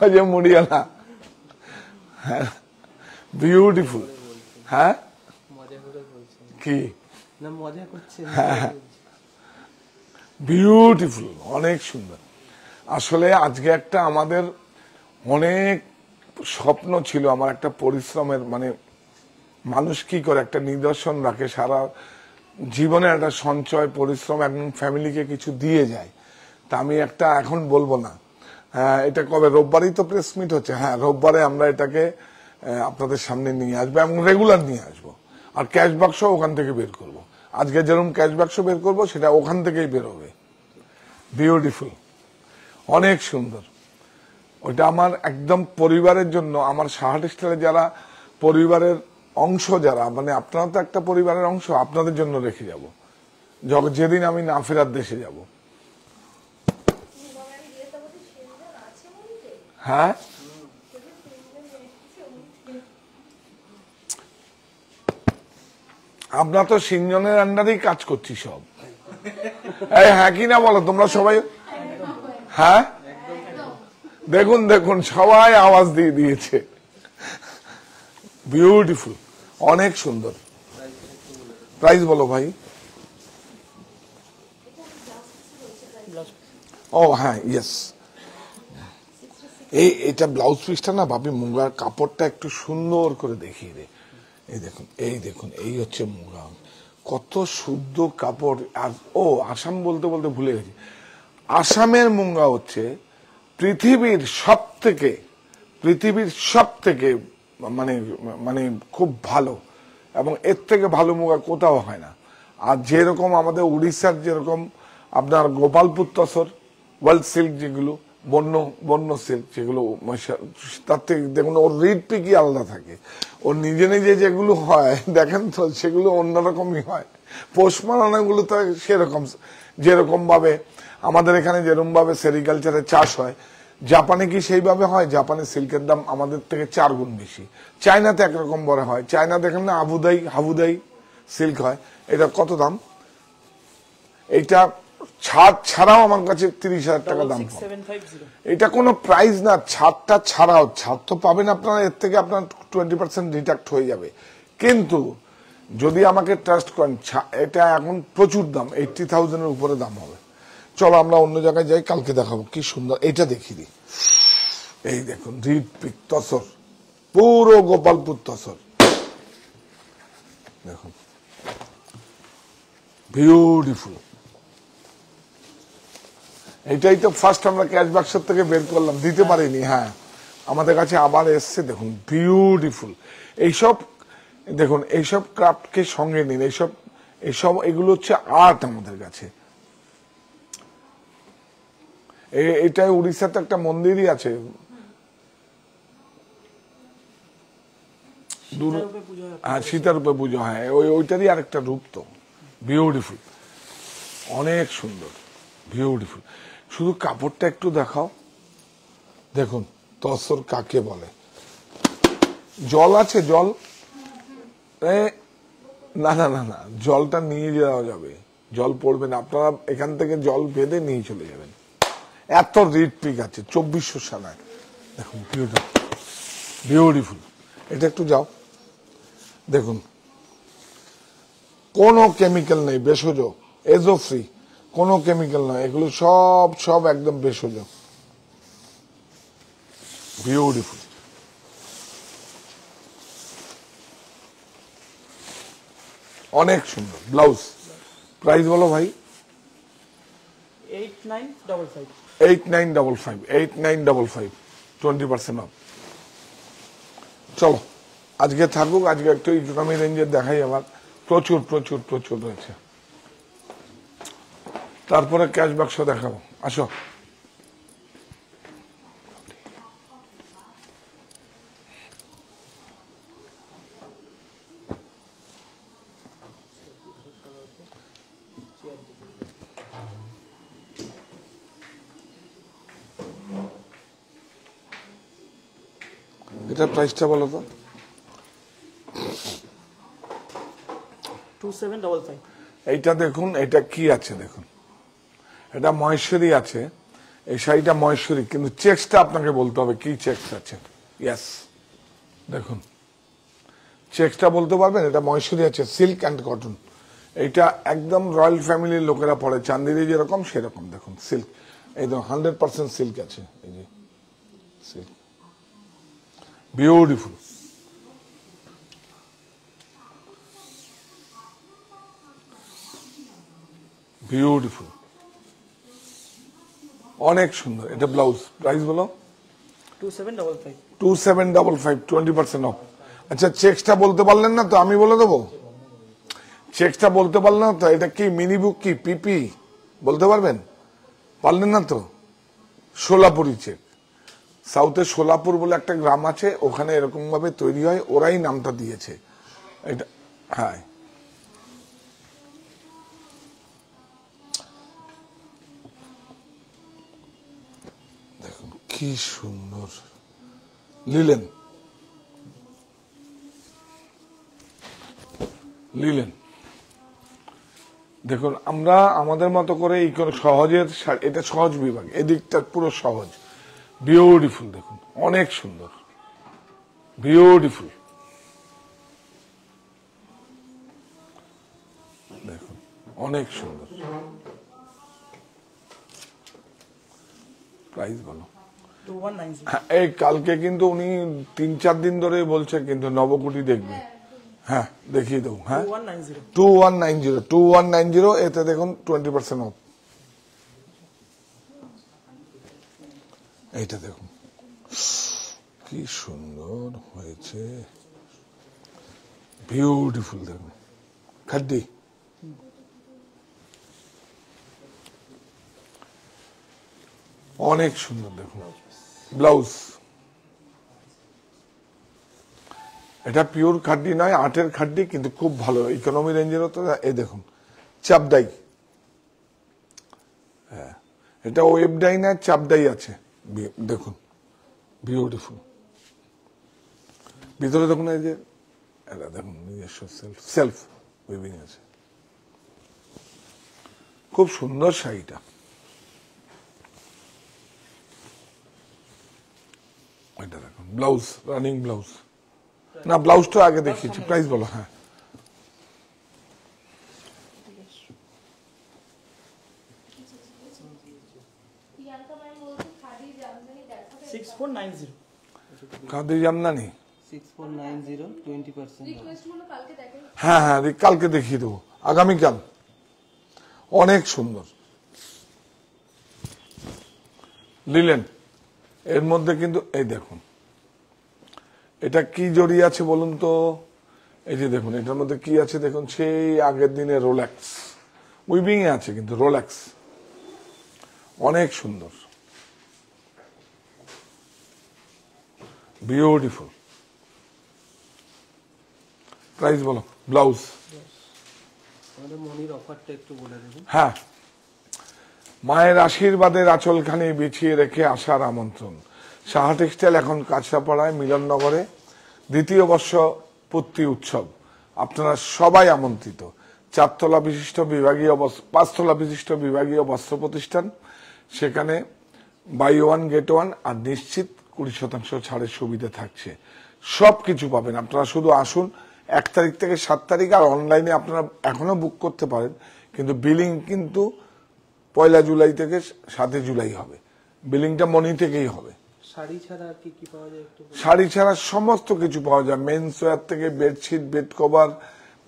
ওই যে মুড়িয়ালা, বিউটিফুল। হ্যাঁ মজা করে বলছেন কি না, মজা করছেন। বিউটিফুল, অনেক সুন্দর। আসলে আজকে একটা আমাদের অনেক স্বপ্ন ছিল, আমার একটা পরিশ্রমের, মানে মানুষ কি করে একটা নিদর্শন রাখে, সারা জীবনে একটা সঞ্চয় পরিশ্রম, একদম ফ্যামিলিকে কিছু দিয়ে যায়। তা আমি একটা এখন বলবো না, এটা কবে, রোববারই তো প্রেস মিট হচ্ছে, হ্যাঁ রোববারে আমরা এটাকে আপনাদের সামনে নিয়ে আসবো এবং রেগুলার নিয়ে আসবো। আর ক্যাশ বাক্স ওখান থেকে বের করব। আজকে যেরকম ক্যাশ বাক্স বের করবো, সেটা ওখান থেকেই বের হবে। বিউটিফুল, অনেক সুন্দর। ওইটা আমার একদম পরিবারের জন্য, আমার সাহা টেক্সটাইলে যারা পরিবারের অংশ, যারা মানে আপনারা তো একটা পরিবারের অংশ, আপনাদের জন্য রেখে যাব যেদিন আমি না ফেরার দেশে যাব। হ্যাঁ আমরা তো সিনজনের আন্ডারেই কাজ করছি সব। এই হ্যাঁ কি না বলো তোমরা সবাই? হ্যাঁ দেখুন দেখুন, সবাই আওয়াজ দিয়ে দিয়েছে। বিউটিফুল, অনেক সুন্দর। প্রাইস বলো ভাই। ও হ্যাঁ, ইয়েস। এটা ব্লাউজ পিসটা না ভাবি, মুগার কাপড়টা একটু সুন্দর করে দেখিয়ে দে। এই দেখুন, এই দেখুন, এই হচ্ছে মুগা, কত শুদ্ধ কাপড়। আর ও, আসাম বলতে বলতে ভুলে গেছি, আসামের মুগা হচ্ছে পৃথিবীর সব থেকে মানে মানে খুব ভালো, এবং এর থেকে ভালো মুগা কোথাও হয় না। আর যেরকম আমাদের উড়িষ্যার যেরকম আপনার গোপালপুর তসর, ওয়ার্ল্ড সিল্ক যেগুলো বন্য সিল্ক যেগুলো, তার থেকে দেখুন ওর রিড পিকই আলাদা থাকে। ওর নিজে নিজে যেগুলো হয় দেখেন তো সেগুলো অন্যরকমই হয়। পোষ মানানোগুলো তো সেরকম, যেরকম ভাবে আমাদের এখানে যেরকম ভাবে সেরিকালচারে চাষ হয়, জাপানে কি সেইভাবে হয়? জাপানে সিল্কের দাম আমাদের থেকে 4 গুণ বেশি। চায়নাতে একরকম বড় হয়। চায়না দেখেন না হাবুদাই সিল্ক হয়। এটা কত দাম? এইটা ছাড়াও আমার কাছে 30,000 টাকা দাম। 750 এটা কোনো প্রাইস না, ছাড়টা ছাড়াও। ছাড় তো পাবেন আপনারা, এর থেকে আপনার 20% ডিডাক্ট হয়ে যাবে। কিন্তু যদি আমাকে ট্রাস্ট করেন, এটা এখন প্রচুর দাম, 80,000 এর উপরে দাম হবে। চলো আমরা অন্য জায়গায় যাই, কালকে দেখাবো কি সুন্দর। এটা দেখিয়ে দিই, এই দেখুন রিড পিক তসর, পুরো গোপালপুর তসর, দেখুন বিউটিফুল। এটাই তো ফার্স্ট আমরা ক্যাশ বাক্সের থেকে বের করলাম, দিতে পারিনি। হ্যাঁ, আমাদের কাছে আবার এসছে, দেখুন বিউটিফুল। এইসব দেখুন, এইসব ক্রাফটকে সঙ্গে নিন, এগুলো হচ্ছে আর্ট আমাদের কাছে। এটাই উড়িষ্যাতে একটা মন্দিরই আছে, হ্যাঁ সীতারূপে পুজো হয়, ওইটারই আরেকটা রূপ। তো বিউটিফুল, অনেক সুন্দর, বিউটিফুল। শুধু কাপড়টা একটু দেখাও, দেখুন তসর কাকে বলে। জল আছে, জল না না না না, জলটা নিয়ে যাওয়া যাবে, জল পড়বে না। আপনারা এখান থেকে জল বেঁধে নিয়ে চলে যাবেন। এত রিড পিক আছে 2400 সানায়, দেখুন বিউটিফুল। এটা একটু যাও, দেখুন কোনো কেমিক্যাল নেই, ভেষজ, এজো ফ্রি, কোনো কেমিক্যাল নয়, এগুলো সব একদম ভেষজ, বিউটিফুল। অনেক সুন্দর ব্লাউজ। প্রাইস বলো ভাই? 8955 8955 20% অফ। চলো আজকে থাকুক, আজকে একটু ইকোনমি রেঞ্জের দেখাই। আবার প্রচুর প্রচুর প্রচুর রয়েছে, তারপরে ক্যাশ বাক্স দেখাবো। আসো, এটা প্রাইসটা বলো তো? 2755 এইটা দেখুন, এটা কি আছে দেখুন, এটা মহেশ্বরী আছে, এই শাড়িটা মহেশ্বরী, কিন্তু চেক্সটা আপনাকে বলতে হবে কি চেক্স আছে। ইয়েস, দেখুন চেক্সটা বলতে পারবেন? এটা মহেশ্বরী আছে, সিল্ক অ্যান্ড কটন। এইটা একদম রয়্যাল ফ্যামিলির লোকেরা পরে, চান্দিনী যেরকম সেরকম। দেখুন সিল্ক, একদম 100% সিল্ক আছে, এই যে সিল্ক, বিউটিফুল। বিউটিফুল, অনেক সুন্দর। এটা ব্লাউজ, প্রাইস বলো? 2755 2755 20% অফ। আচ্ছা চেক্সটা বলতে পারলেন না তো? আমি বলে দেবো, চেক্সটা বলতে পারলেন না তো? এটা কি মিনি বুক, কি পিপি বলতে পারবেন? পারলেন না তো? সোলাপুরি চেক, সাউথে সোলাপুর বলে একটা গ্রাম আছে, ওখানে এরকম ভাবে তৈরি হয়, ওরাই নামটা দিয়েছে এটা। হ্যাঁ, দেখুন কি সুন্দর লিলেন, লিলেন। দেখুন আমরা আমাদের মতো করে এই সহজের, এটা সহজ বিভাগ, এদিকটা পুরো সহজ। বিউটিফুল, দেখুন অনেক সুন্দর, বিউটিফুল। দেখুন অনেক সুন্দর। প্রাইস বলো? 2190 হ্যাঁ, এই কালকে কিন্তু উনি 3-4 দিন ধরে বলছে, কিন্তু নবকুটি দেখবে। হ্যাঁ দেখিয়ে দেবো। হ্যাঁ 2190 এতে দেখুন 20% অফ। এইটা দেখুন কি সুন্দর হয়েছে, বিউটিফুল। দেখুন খাড্ডি, অনেক সুন্দর। দেখুন ব্লাউজ, এটা পিওর খাড্ডি নয়, আটের খাড্ডি, কিন্তু খুব ভালো ইকোনমি রেঞ্জেরও তো। এই দেখুন চাপডাই, হ্যাঁ এটা ওয়েব ডাই না, চাপডাই আছে। দেখুন বিউটিফুল। ভিতরে দেখুন এই যে এটা দেখুন নিজস্ব সেলফ উইভিং আছে, খুব সুন্দর শাড়িটা। এটা দেখুন ব্লাউজ, রানিং ব্লাউজ। না ব্লাউজটা আগে দেখিয়েছি, প্রাইস বলো। হ্যাঁ প্রিয়াঙ্কা ম্যাম বলছে খাদি জামদানি দেখাবে। 6490। কাদি জামদানি, 6490 20%। রিকোয়েস্ট হলো কালকে দেখেন। হ্যাঁ হ্যাঁ কালকে দেখিয়ে দেবো, আগামীকাল। অনেক সুন্দর লিলেন, এর মধ্যে কিন্তু এই দেখুন এটা কি জড়িয়ে আছে বলুন তো। এই যে দেখুন এটার মধ্যে কি আছে দেখুন, সেই আগের দিনে রোলেক্স উইভিং এ আছে, কিন্তু রোলেক্স অনেক সুন্দর, বিউটিফুল। প্রাইস বলো। ব্লাউজ, আমাদের মনির অফারটা একটু বলে দেবেন। হ্যাঁ মায়ের আশীর্বাদের আঁচলখানি বিছিয়ে রেখে আসার আমন্ত্রণ। সাহা টেক্সটাইল এখন কাঁচরাপাড়ায় মিলননগরে, দ্বিতীয় বর্ষ পূর্তি উৎসব। আপনারা সবাই আমন্ত্রিত। 4 বিশিষ্ট বিভাগীয় 5 বিশিষ্ট বিভাগীয় বস্ত্র প্রতিষ্ঠান, সেখানে বাই ওয়ান গেট ওয়ান, আর নিশ্চিত 20% ছাড়ের সুবিধা থাকছে। সবকিছু পাবেন, আপনারা শুধু আসুন। 1 তারিখ থেকে 7 তারিখ, আর অনলাইনে আপনারা এখনো বুক করতে পারেন, কিন্তু বিলিং কিন্তু 1 জুলাই থেকে 7 জুলাই হবে। বিলিংটা মনি থেকেই হবে। শাড়ি ছাড়া আর কি কি পাওয়া যায় একটু বলুন। শাড়ি ছাড়া সমস্ত কিছু পাওয়া যায়, মেন্স ওয়্যার থেকে bedsheet, bed cover,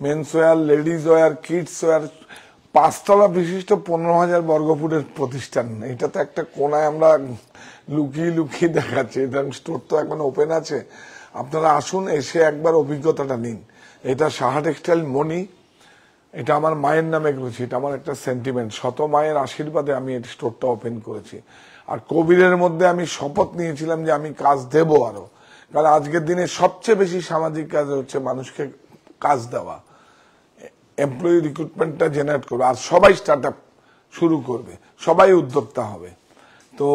men's wear, ladies wear, kids wear. 5 বিশিষ্ট 15,000 বর্গফুটের প্রতিষ্ঠান। এটা তো একটা কোনায় আমরা লুকিয়ে লুকিয়ে দেখাচ্ছি, এটা স্টোর তো এখন ওপেন আছে। আপনারা আসুন, এসে একবার অভিজ্ঞতাটা নিন। এটা সাহা টেক্সটাইল মনি, এটা আমার মায়ের নামে করেছি, এটা আমার একটা সেন্টিমেন্ট। শত মায়ের আশীর্বাদে আমি এই স্টোরটা ওপেন করেছি। আর কোভিডের মধ্যে আমি শপথ নিয়েছিলাম যে আমি কাজ দেব আরো, কারণ আজকের দিনে সবচেয়ে বেশি সামাজিক কাজ হচ্ছে মানুষকে কাজ দেওয়া, এমপ্লয়ি রিক্রুটমেন্টটা জেনারেট করবে, আর সবাই স্টার্ট আপ শুরু করবে, সবাই উদ্যোক্তা হবে। তো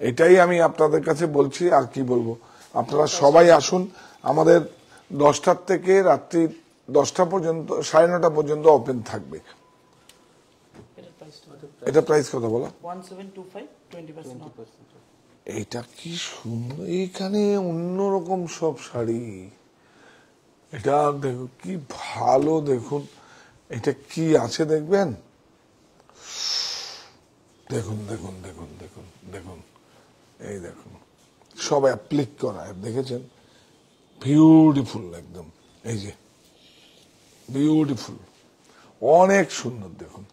এটাই আমি আপনাদের কাছে বলছি, আর কি বলবো। আপনারা সবাই আসুন, আমাদের 10টার থেকে রাত্রি 10টা পর্যন্ত, 9:30 পর্যন্ত ওপেন থাকবে। এটার প্রাইসটা এটা প্রাইস কত বলো? 1725, 20% off। এইটা কি সুন্দর, এইখানে অন্যরকম সব শাড়ি। এটা দেখো কি ভালো, দেখুন এটা কি আছে দেখবেন। দেখুন দেখুন দেখুন দেখুন দেখুন, এই দেখুন সব অ্যাপ্লিক করা, দেখেছেন? বিউটিফুল একদম, এই যে বিউটিফুল, অনেক সুন্দর। দেখুন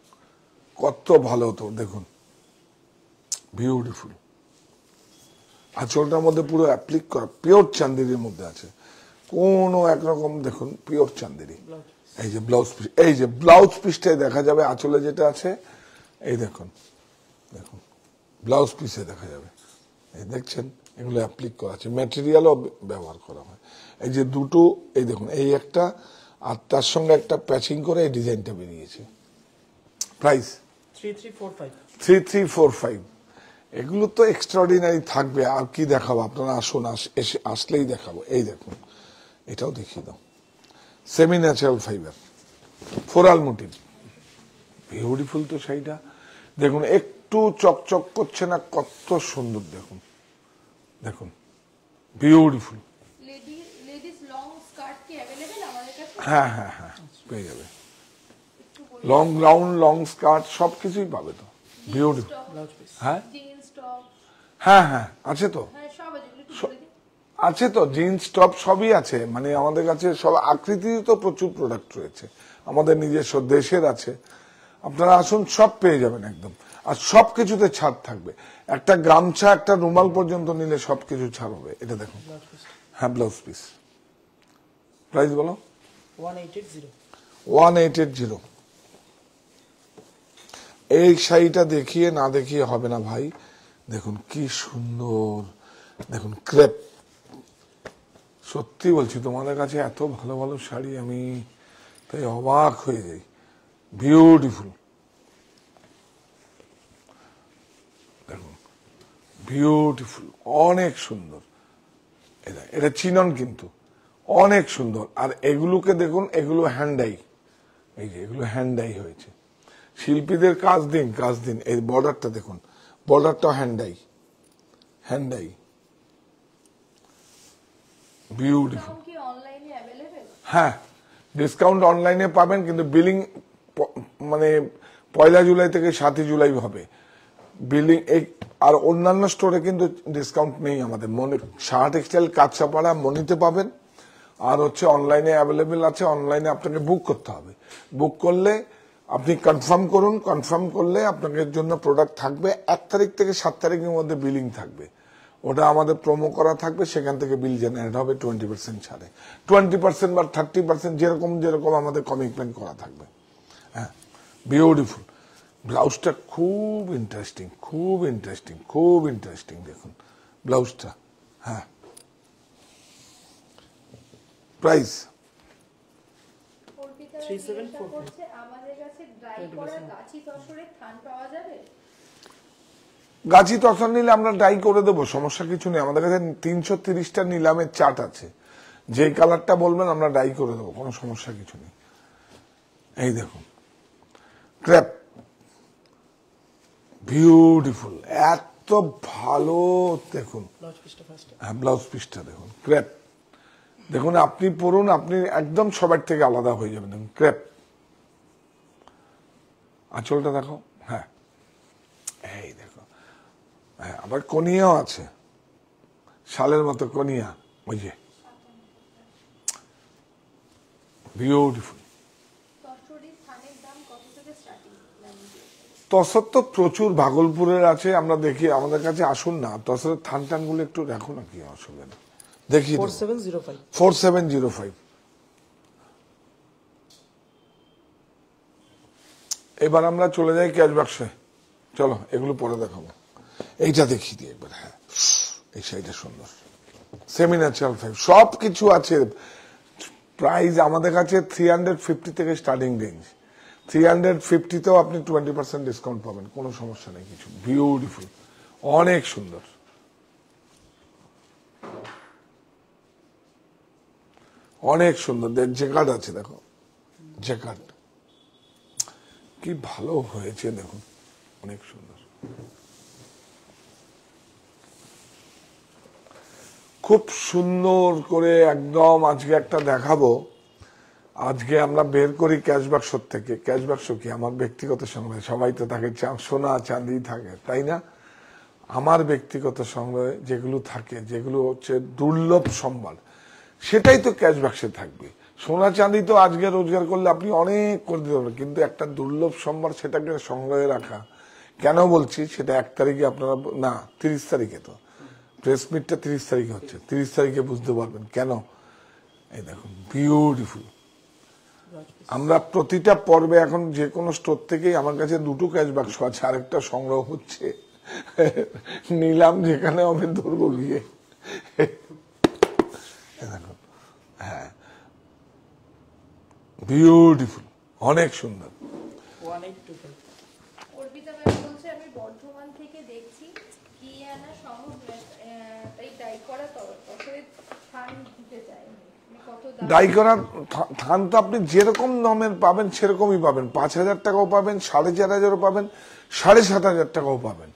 কত ভালো তো, দেখুন বিউটিফুল। আঁচলটার মধ্যে পুরো অ্যাপ্লিক করা, পিওর চান্দেরির মধ্যে আছে, কোনো একরকম দেখুন পিওর চান্দেরি। এই যে ব্লাউজ পিস, এই যে ব্লাউজ পিসটাই দেখা যাবে আঁচলে যেটা আছে, এই দেখুন দেখুন ব্লাউজ পিসে দেখা যাবে, এই দেখছেন এগুলো অ্যাপ্লিক করা আছে, ম্যাটেরিয়ালও ব্যবহার করা হয়। এই যে দুটো, এই দেখুন এই একটা, আর তার সঙ্গে একটা প্যাচিং করে এই ডিজাইনটা বেরিয়েছে। প্রাইস 3345। 3345। এগুলো তো এক্সট্রাঅর্ডিনারি থাকবে, আর কি দেখাবো, আপনারা আসুন, এসে আসলেই দেখাবো। এই দেখুন এটাও দেখিয়ে দাও, semi natural fibre, floral motif, beautiful তো শাড়িটা। দেখুন একটু চকচক করছে না, কত সুন্দর, দেখুন দেখুন বিউটিফুল। লেডিস লং স্কার্ট কি অ্যাভেলেবেল আমাদের কাছে? হ্যাঁ হ্যাঁ হ্যাঁ পেয়ে যাবে, লং গাউন, লং স্কার্ট সবকিছুই পাবে তো, বিউটিফুল। Blouse piece. হ্যাঁ জিন্স টপ, হ্যাঁ হ্যাঁ আছে তো, হ্যাঁ সব আছে, এগুলো একটু বলে দিন। আছে তো, জিন্স টপ সবই আছে। মানে আমাদের কাছে সব আকৃতির তো প্রচুর প্রোডাক্ট রয়েছে, আমাদের নিজস্ব দেশের আছে। আপনারা আসুন, সব পেয়ে যাবেন একদম। আর সবকিছুতে ছাড় থাকবে। একটা গামছা একটা রুমাল পর্যন্ত নিলে সবকিছু ছাড় হবে। এটা দেখুন, ব্লাউজ পিস হ্যাঁ ব্লাউজ পিস। প্রাইস বলো? 1880 1880। এই শাড়িটা দেখিয়ে না দেখিয়ে হবে না ভাই, দেখুন কি সুন্দর, দেখুন ক্রেপ। সত্যি বলছি তোমাদের কাছে এত ভালো ভালো শাড়ি আমি তাই অবাক হয়ে যাই। বিউটিফুল, দেখুন বিউটিফুল, অনেক সুন্দর। এটা এটা চিনন কিন্তু অনেক সুন্দর। আর এগুলোকে দেখুন, এগুলো হ্যান্ডাই, এই যে এগুলো হ্যান্ডাই হয়েছে। শিল্পীদের কাজ দিন, কাজ দিন। এই বর্ডারটা দেখুন, বর্ডারটাও হ্যান্ডাই, হ্যান্ডাই, বিউটিফুল। কি অনলাইনে অ্যাভেলেবেল? হ্যাঁ, ডিসকাউন্ট অনলাইনে পাবেন, কিন্তু বিলিং মানে 1 জুলাই থেকে 7 জুলাই হবে বিলিং। আর অন্যান্য স্টোরে কিন্তু ডিসকাউন্ট নেই আমাদের। সাহা টেক্সটাইল, কাঁচরাপাড়া, মনিতে পাবেন। আর হচ্ছে অনলাইনে অ্যাভেলেবেল আছে। অনলাইনে আপনাকে বুক করতে হবে। বুক করলে আপনি কনফার্ম করুন, কনফার্ম করলে আপনাদের জন্য প্রোডাক্ট থাকবে। 1 তারিখ থেকে 7 তারিখের মধ্যে বিলিং থাকবে। ওটা আমাদের প্রোমো করা থাকবে, সেখান থেকে বিল জেনারেট হবে 20% ছাড়ে। 20% বা 30% যেরকম যেরকম আমাদের কমিটমেন্ট করা থাকবে। হ্যাঁ, বিউটিফুল। ব্লাউজটা খুব ইন্টারেস্টিং, খুব ইন্টারেস্টিং, খুব ইন্টারেস্টিং। দেখুন ব্লাউজটা। হ্যাঁ, প্রাইস অর্পিতারা 3745 জিজ্ঞাসা করছে, আমাদের কাছে ড্রাই করা গাছি তসরের থান পাওয়া যাবে? গাছি তসর নিলে আমরা ডাই করে দেবো, সমস্যা কিছু নেই। আমাদের কাছে 330টা নিলামের চার্ট আছে। যে কালারটা বলবেন আমরা ডাই করে দেবো, কোনো সমস্যা কিছু নেই। এই দেখুন ক্রেপ, বিউটিফুল, এত ভালো। দেখুন ব্লাউজ পিসটা ফার্স্ট। হ্যাঁ, ব্লাউজ পিসটা দেখুন, ক্রেপ। দেখুন আপনি পরুন, আপনি একদম সবার থেকে আলাদা হয়ে যাবেন। দেখুন ক্রেপ। আঁচলটা দেখো, হ্যাঁ এই দেখো, হ্যাঁ আবার কনিয়াও আছে, শালের মতো কনিয়া, ওই যে বিউটিফুল। তসরের থানের দাম কত থেকে স্টার্টিং? তসর তো প্রচুর ভাগলপুরের আছে, আমরা দেখি। আমাদের কাছে আসুন না, তসরের থান টান গুলো একটু দেখো না, কি অসুবিধা না, দেখি। 4705 4705। এবার আমরা চলে যাই ক্যাশ বাক্সে। চলো এগুলো পরে দেখাবো, এইটা দেখিয়ে দিই একবার। হ্যাঁ, এই শাড়িটা সুন্দর, সেমি ন্যাচারাল ফাইভ, সব কিছু আছে। প্রাইস আমাদের কাছে 350 থেকে স্টার্টিং রেঞ্জ। 350তেও আপনি 20% ডিসকাউন্ট পাবেন, কোনো সমস্যা নেই কিছু। বিউটিফুল, অনেক সুন্দর, অনেক সুন্দর। জ্যাকার্ড আছে, দেখো জ্যাকার্ড কি ভালো হয়েছে, দেখুন অনেক সুন্দর, খুব সুন্দর করে একদম। আজকে একটা দেখাবো, আজকে আমরা বের করি ক্যাশ বাক্স থেকে। ক্যাশ বাক্স কি আমার ব্যক্তিগত সংগ্রহ, সবাই তো থাকে সোনা চাঁদি থাকে, তাই না? আমার ব্যক্তিগত সংগ্রহে যেগুলো থাকে, যেগুলো হচ্ছে দুর্লভ সম্পদ, সেটাই তো ক্যাশ বাক্সে থাকবে। সোনা চাঁদি তো আজকে রোজগার করলে আপনি অনেক করে দিতে পারবেন, কিন্তু একটা দুর্লভ সম্পদ সেটাকে সংগ্রহে রাখা। কেন বলছি সেটা 1 তারিখে আপনারা, না 30 তারিখে, তো প্রেস মিটটা 30 তারিখে হচ্ছে, 30 তারিখে বুঝতে পারবেন কেন। এই দেখুন বিউটিফুল। আমরা প্রতিটা পর্বে এখন যে কোনো স্টোর থেকেই, আমার কাছে 2টো ক্যাশ বাক্স আছে, আরেকটা সংগ্রহ হচ্ছে, নিলাম যেখানে হবে ধরবো গিয়ে। দেখুন, হ্যাঁ বিউটিফুল, অনেক সুন্দর। 1825 অর্পিতা ম্যাম বলছে, আমি বর্ধমান থেকে দেখছি, কি আনা সম্ভব এই ডাই করা তসরের থান দিতে চাই। কত দাম? ডাই করা থান তো আপনি যেরকম দামের পাবেন সেরকমই পাবেন। 5,000 টাকাও পাবেন, 4,500 পাবেন, 7,500 টাকাও পাবেন।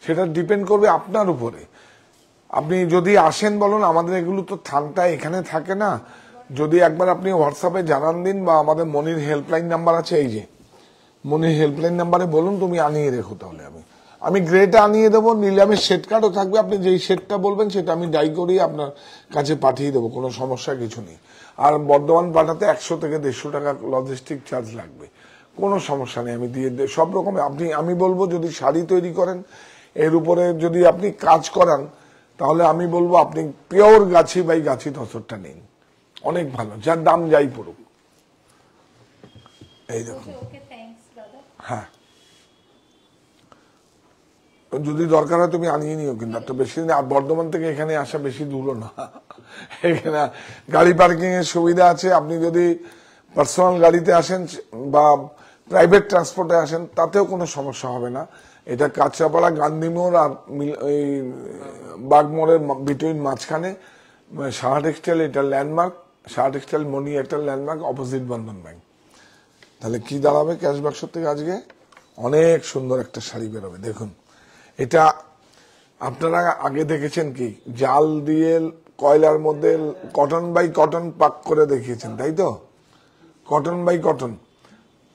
সেটা ডিপেন্ড করবে আপনার উপরে। আপনি যদি আসেন বলুন, আমাদের এগুলো তো থানটা এখানে থাকে না। যদি একবার আপনি হোয়াটসঅ্যাপে জানান দিন, বা আমাদের মনির হেল্পলাইন নাম্বার আছে, এই যে মনির হেল্পলাইন নাম্বারে বলুন তুমি আনিয়ে রেখো, তাহলে আমি গ্রেটা আনিয়ে দেবো। নিলামের সেট কার্ডও থাকবে, আপনি যেই সেটটা বলবেন সেটা আমি ডাই করিয়ে আপনার কাছে পাঠিয়ে দেবো, কোনো সমস্যা কিছু নেই। আর বর্ধমান পাঠাতে 100 থেকে 150 টাকা লজিস্টিক চার্জ লাগবে, কোনো সমস্যা নেই, আমি দিয়ে সব রকম। আমি বলবো যদি শাড়ি তৈরি করেন, এর উপরে যদি আপনি কাজ করান, তাহলে আমি বলবো আপনি পিওর গাছি বাই গাছি তসরটা নিন, অনেক ভালো, যার দাম যাই পড়ুক। এই দেখুন, ওকে, থ্যাঙ্কস দাদা। হ্যাঁ, যদি দরকার হয় তুমি আনিয়ে নিও, কিন্তু একটা বেশি দিন। আর বর্ধমান থেকে এখানে আসা বেশি দূরও না, এখানে গাড়ি পার্কিং এর সুবিধা আছে। আপনি যদি পার্সোনাল গাড়িতে আসেন বা প্রাইভেট ট্রান্সপোর্টে আসেন, তাতেও কোনো সমস্যা হবে না। এটা কাঁচরাপাড়া, গান্ধী মোড় আর এই বাগমোড়ের বিটুইন মাঝখানে সাহা টেক্সটাইল, এটা ল্যান্ডমার্ক। সাহা টেক্সটাইল মনি একটা ল্যান্ডমার্ক, অপোজিট বন্ধন ব্যাংক। তাহলে কি দাঁড়াবে ক্যাশ বাক্স থেকে আজকে অনেক সুন্দর একটা শাড়ি বেরোবে। দেখুন, এটা আপনারা আগে দেখেছেন কি, জাল দিয়ে কয়লার মধ্যে কটন বাই কটন পাক করে দেখিয়েছেন, তাই তো? Cotton by cotton.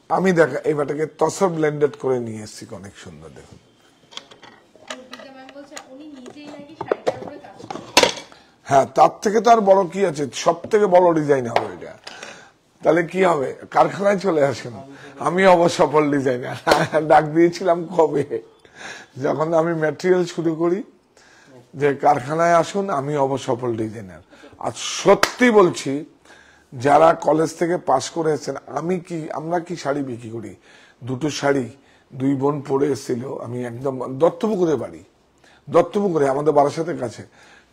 আমি এবারটাকে তসর ব্লেন্ডেড করে নিয়ে এসেছি, অনেক সুন্দর। দেখুন, অর্পিতা ম্যাম বলছে উনি নিজেই নাকি শাড়িটার উপরে কাজ করেন। হ্যাঁ, তার থেকে তো আর বড় কি আছে, সব থেকে বড় ডিজাইন হবে এটা। তাহলে কি হবে, কারখানায় চলে আসেন, আমি অবসফল ডিজাইনার। ডাক দিয়েছিলাম কবে, যখন আমি ম্যাটেরিয়াল শুরু করি, যে কারখানায় আসুন, আমি অবসফল ডিজাইনার। আর সত্যি বলছি, যারা কলেজ থেকে পাশ করে এসেছেন, আমরা কি শাড়ি বিক্রি করি, দুটো শাড়ি দুই বোন পরে এসেছিল, আমি একদম দত্তপুকুরে বাড়ি, দত্তপুকুরে আমাদের বারাসাতের কাছে।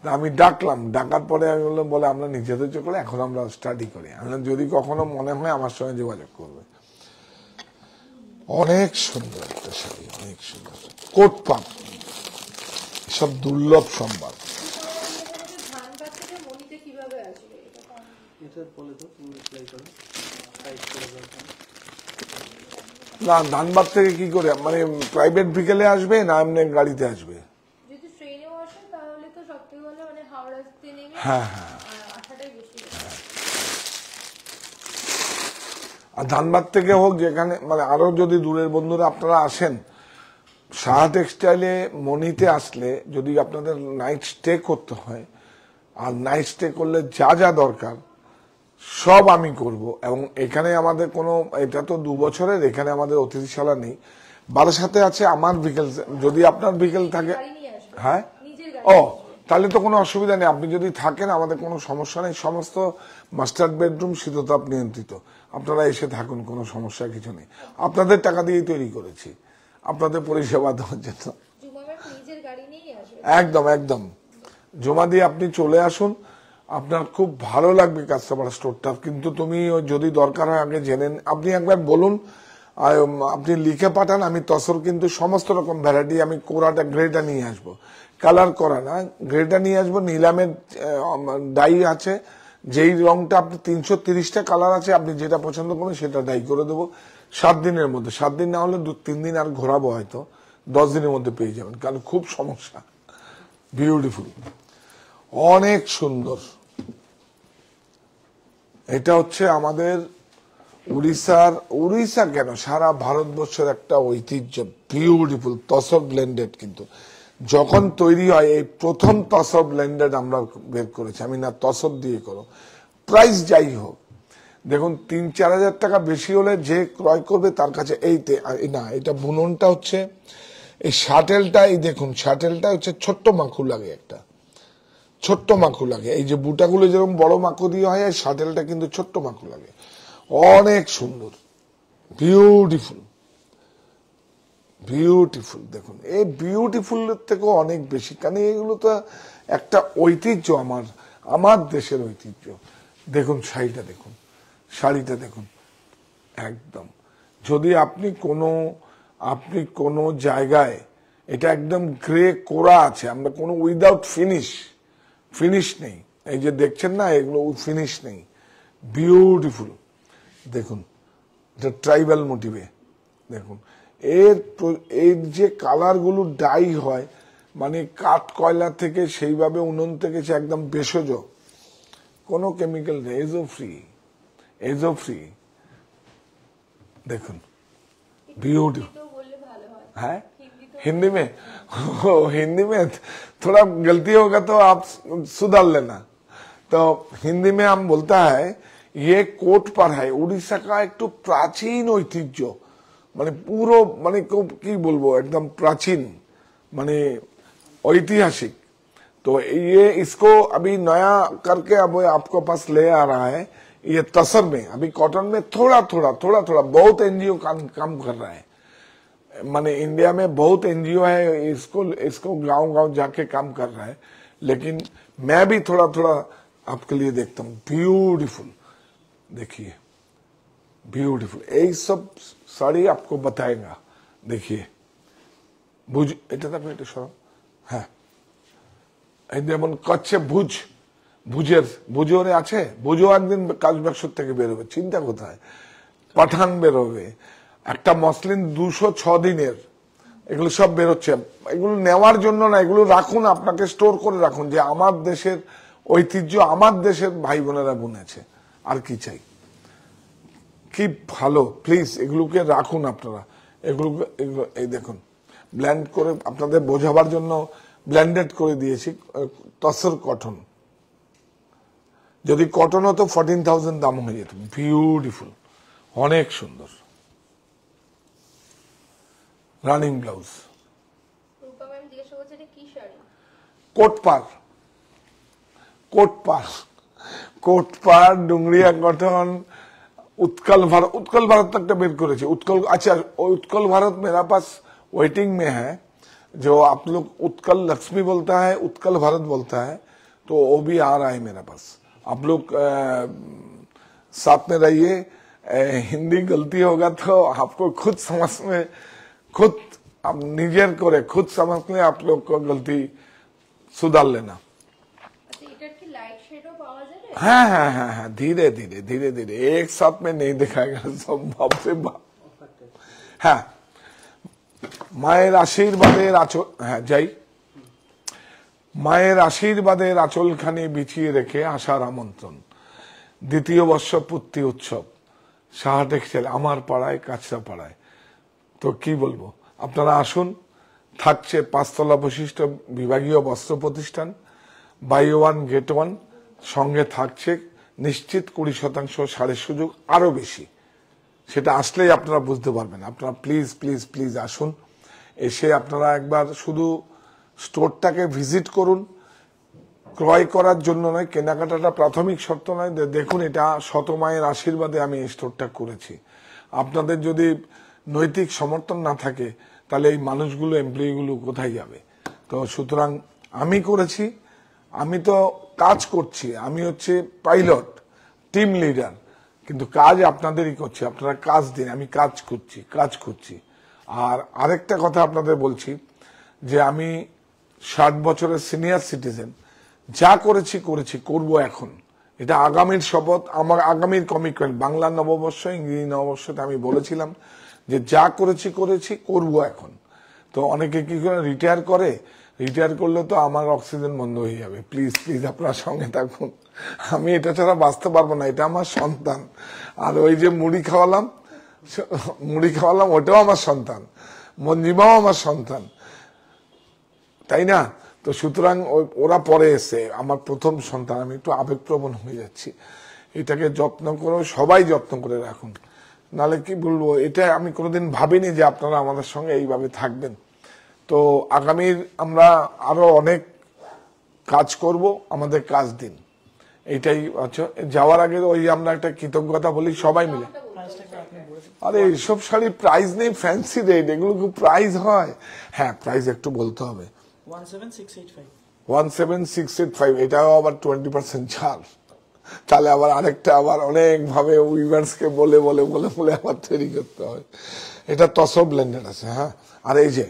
আমি ডাকলাম, ডাকার পরে আমি বললাম, বলে আমরা নিজেদের চোখে এখন আমরা স্টাডি করি। আমি যদি কখনো মনে হয় আমার সঙ্গে যোগাযোগ করবে। অনেক সুন্দর একটা শাড়ি, অনেক সুন্দর কোট পাপ, সব দুর্লভ সম্ভার। ধানবাদ থেকে মনিতে কিভাবে আসবে এটা তো এটা বলে তো, তুমি রিপ্লাই করো, টাইপ করে দাও। না, ধানবাদ থেকে কি করে, মানে প্রাইভেট বিকেলে আসবে না এমনি গাড়িতে আসবে? যদি ট্রেনেও আসে তাহলে তো সবথেকে ভালো, মানে হাওড়াতে নেমে হ্যাঁ, হ্যাঁ। আসাটাই বেশি। আর ধানবাদ থেকে হোক, যেখানে মানে আরো যদি দূরের বন্ধুরা আপনারা আসেন, সাহা টেক্সটাইলে মনিতে আসলে যদি আপনাদের নাইট স্টে করতে হয়, আর নাইট স্টে করলে যা যা দরকার সব আমি করব। এবং এখানে আমাদের কোনো, এটা তো 2 বছরের, এখানে আমাদের অতিথিশালা নেই। বারাসাতে আছে আমার বিকেল, যদি আপনার বিকেল থাকে। গাড়ি নিয়ে আসবে, হ্যাঁ, নিজের গাড়ি। ও তাহলে তো কোনো অসুবিধা নেই। আপনি যদি থাকেন, আমাদের কোনো সমস্যা নেই। সমস্ত মাস্টার বেডরুম শীততাপ নিয়ন্ত্রিত, আপনারা এসে থাকুন, কোনো সমস্যা কিছু নেই। আপনাদের টাকা দিয়েই তৈরি করেছি, আপনাদের পরিষেবা দেওয়ার জন্য। জুমা ম্যাম নিজের গাড়ি নিয়েই আসবে। একদম একদম, জমা দিয়ে আপনি চলে আসুন, আপনার খুব ভালো লাগবে কাস্টমার স্টোরটা। কিন্তু তুমি যদি দরকার হয় আগে জেনেন, আপনি একবার বলুন, আপনি লিখে পাঠান, আমি তসর কিন্তু সমস্ত রকম ভ্যারাইটি, আমি কোরাটা গ্রেটা নিয়ে আসবো, কালার করা না, গ্রেটা নিয়ে আসবো। নিলামের ডাই আছে, যেই রংটা আপনি 330টা কালার আছে, আপনি যেটা পছন্দ করবেন সেটা ডাই করে দেবো 7 দিনের মধ্যে। 7 দিন না হলে 2-3 দিন আর ঘোরাবো, হয়তো 10 দিনের মধ্যে পেয়ে যাবেন, কারণ খুব সমস্যা। বিউটিফুল, অনেক সুন্দর। এটা হচ্ছে আমাদের উড়িষ্যা কেন, সারা ভারতবর্ষের একটা ঐতিহ্য। বিউটিফুল তসর ব্লেন্ডেড, কিন্তু যখন তৈরি হয়, এই প্রথম তসর ব্লেন্ডেড আমরা বের করেছি। আমি না তসর দিয়ে করো, প্রাইস যাই হোক, দেখুন 3-4 হাজার টাকা বেশি হলে যে ক্রয় করবে তার কাছে এইতে না, এটা বুননটা হচ্ছে এই শাটেলটা, এই দেখুন শাটেলটা হচ্ছে ছোট্ট মাকু লাগে, একটা ছোট্ট মাকু লাগে। এই যে বুটাগুলো যেরকম বড় মাকু দিয়ে হয়, শাটেলটা কিন্তু ছোট্ট মাকু লাগে। অনেক সুন্দর, বিউটিফুল বিউটিফুল। দেখুন, এই বিউটিফুল থেকেও অনেক বেশি, কারণ এগুলো তো একটা ঐতিহ্য, আমার দেশের ঐতিহ্য। দেখুন শাড়িটা, দেখুন শাড়িটা, দেখুন একদম। যদি আপনি কোনো জায়গায়, এটা একদম গ্রে কোরা আছে, আমরা কোনো উইদাউট ফিনিশ নেই। এই যে দেখছেন না, এগুলো ফিনিশ নেই, বিউটিফুল। দেখুন, এটা ট্রাইবাল মোটিভে। দেখুন এর যে কালারগুলো ডাই হয়, মানে কাঠ কয়লা থেকে, সেইভাবে উনুন থেকে, সে একদম ভেষজ, কোনো কেমিক্যাল নেই, এজো ফ্রি। देखो ब्यूटीफुल। तो बोलले ভালো হয়। है हिंदी में थोड़ा गलती होगा तो आप सुधार लेना। तो हिंदी में हम बोलता है, ये कोट पर है, उड़ीसा का एक तो प्राचीन ऐतिह्य মানে পুরো মানে কি বলবো একদম प्राचीन माने ऐतिहासिक। तो ये इसको अभी नया करके अब आपको पास ले आ रहा है। ये तसर में अभी कॉटन में थोड़ा थोड़ा बहुत एनजीओ काम कर रहा है। माने इंडिया में बहुत एनजीओ है इसको गांव जाके काम कर रहा है, लेकिन मैं भी थोड़ा आपके लिए देखता हूँ। ब्यूटीफुल, देखिए ब्यूटीफुल, यही सब साड़ी आपको बताएगा। देखिए भुज এটা সরো, হ্যাঁ এই যেমন কচ্ছে ভুজের আছে, ভুজও একদিন কাজ ব্যবসার থেকে বেরোবে, চিন্তা কোথায়। পাঠান বেরোবে, একটা মসলিন 206 দিনের, এগুলো সব বেরোচ্ছে। এগুলো নেওয়ার জন্য না, এগুলো রাখুন, আপনাকে স্টোর করে রাখুন, যে আমার দেশের ঐতিহ্য আমার দেশের ভাই বোনেরা বুনেছে, আর কি চাই। কি ভালো, প্লিজ এগুলোকে রাখুন আপনারা। এগুলো এই দেখুন ব্লেন্ড করে আপনাদের বোঝাবার জন্য ব্লেন্ডেড করে দিয়েছি। তসর কটন, যদি কটন হতো 14,000 দাম হয়ে যেত। বিউটিফুল, অনেক সুন্দর। রানিং ব্লাউজ, রূপা ম্যাম জিজ্ঞাসা করছে এটা কি শাড়ি? কোটপার ডুংরিয়া কটন, उत्कल भारत तक तो बेर करेছে। उत्कल, अच्छा उत्कल भारत मेरा पास वेटिंग में है। जो आप लोग उत्कल लक्ष्मी बोलता है, उत्कल भारत बोलता है, तो वो भी आ रहा है मेरे पास। आप लोग साथ में रहिए। हिंदी गलती होगा तो आपको खुद समझ में, खुद आप निजेर करे खुद समझ में आप लोग को गलती सुधार लेना। আচ্ছা এটার কি লাইট শেডও পাওয়া যাবে? हाँ, धीरे धीरे एक साथ में नहीं दिखाएगा सब बाप से बाप। हाँ, মায়ের আশীর্বাদের আঁচল, হ্যাঁ যাই, মায়ের আশীর্বাদের আঁচলখানি বিছিয়ে রেখে আসার আমন্ত্রণ। দ্বিতীয় বর্ষ পূর্তি উৎসব, সাহা টেক্সটাইল, আমার পাড়ায় কাছড়া পাড়ায়। তো কি বলবো, আপনারা আসুন। থাকছে 5 তলা বিশিষ্ট বিভাগীয় বস্ত্র প্রতিষ্ঠান, বাই ওয়ান গেট ওয়ান, সঙ্গে থাকছে নিশ্চিত 20% ছাড়ের সুযোগ, আরো বেশি। সেটা আসলেই আপনারা বুঝতে পারবেন। আপনারা প্লিজ আসুন। এসে আপনারা একবার শুধু স্টোরটাকে ভিজিট করুন, ক্রয় করার জন্য নয়, কেনাকাটাটা প্রাথমিক শর্ত নয়। দেখুন, এটা শত মায়ের আশীর্বাদে আমি এই স্টোরটা করেছি। আপনাদের যদি নৈতিক সমর্থন না থাকে, তাহলে এই মানুষগুলো, এমপ্লয়িগুলো কোথায় যাবে? তো সুতরাং আমি করেছি, আমি তো কাজ করছি, আমি হচ্ছে পাইলট, টিম লিডার, কিন্তু কাজ আপনাদেরই করছি। আপনারা কাজ দিন, আমি কাজ করছি। আর আরেকটা কথা আপনাদের বলছি, যে আমি 60 বছরের সিনিয়র সিটিজেন, যা করেছি করব এখন। এটা আগামীর শপথ, আমার আগামীর কমিটমেন্ট। বাংলা নববর্ষ, ইংরেজি নববর্ষতে আমি বলেছিলাম যে যা করেছি করব এখন। তো অনেকে কি করে রিটায়ার করে, রিটায়ার করলে তো আমার অক্সিজেন বন্ধ হয়ে যাবে। প্লিজ আপনার সঙ্গে থাকুন, আমি এটা ছাড়া বাঁচতে পারবো না। এটা আমার সন্তান। আর ওই যে মুড়ি খাওয়ালাম ওটাও আমার সন্তান, মঞ্জিমাও আমার সন্তান, তাই না? তো সুতরাং ওরা পরে এসে, আমার প্রথম সন্তান। আমি একটু আবেগপ্রবণ হয়ে যাচ্ছি। এটাকে যত্ন করো, সবাই যত্ন করে রাখুন। নালে কি বলবো, এটা আমি কোনোদিন ভাবিনি যে আপনারা আমাদের সঙ্গে এইভাবে থাকবেন। তো আগামীর আমরা আরো অনেক কাজ করব, আমাদের কাজ দিন। এইটাই আচ্ছা। যাওয়ার আগে ওই আমরা একটা কৃতজ্ঞতা বলি সবাই মিলে। আরে এইসব শাড়ি প্রাইস নেই, ফ্যান্সি রেট, এগুলো খুব প্রাইস হয়। হ্যাঁ, প্রাইস একটু বলতে হবে। 17685, এটাও আবার 20% ছাড়। তাহলে আবার আরেকটা আবার অনেক ভাবে উইভার্স কে বলে আবার তৈরি করতে হয়। এটা তসর ব্লেন্ডেড আছে। হ্যাঁ, আর এই যে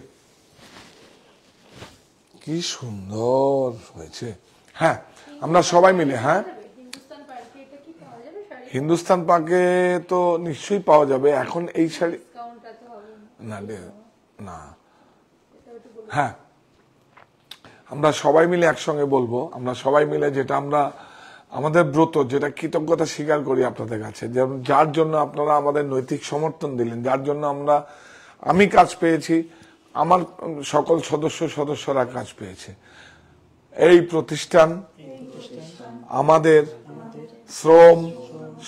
কি সুন্দর হয়েছে। হ্যাঁ, আমরা সবাই মিলে। হ্যাঁ, হিন্দুস্তান পার্কে এটা কি পাওয়া যাবে শাড়ি? হিন্দুস্তান পার্কে তো নিশ্চয়ই পাওয়া যাবে। এখন এই শাড়ি ডিসকাউন্টটা তো হবে না। হ্যাঁ, আমরা সবাই মিলে একসঙ্গে বলবো। আমরা সবাই মিলে যেটা আমরা আমাদের ব্রত, যেটা কৃতজ্ঞতা স্বীকার করি আপনাদের কাছে, যার জন্য আপনারা আমাদের নৈতিক সমর্থন দিলেন, যার জন্য আমি কাজ পেয়েছি, আমার সকল সদস্যরা কাজ পেয়েছে। এই প্রতিষ্ঠান আমাদের শ্রম,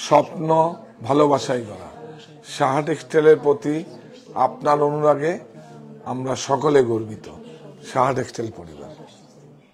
স্বপ্ন, ভালোবাসাই করা। সাহা টেক্সটাইলের প্রতি আপনার অনুরাগে আমরা সকলে গর্বিত সাহা টেক্সটাইল পরিবার।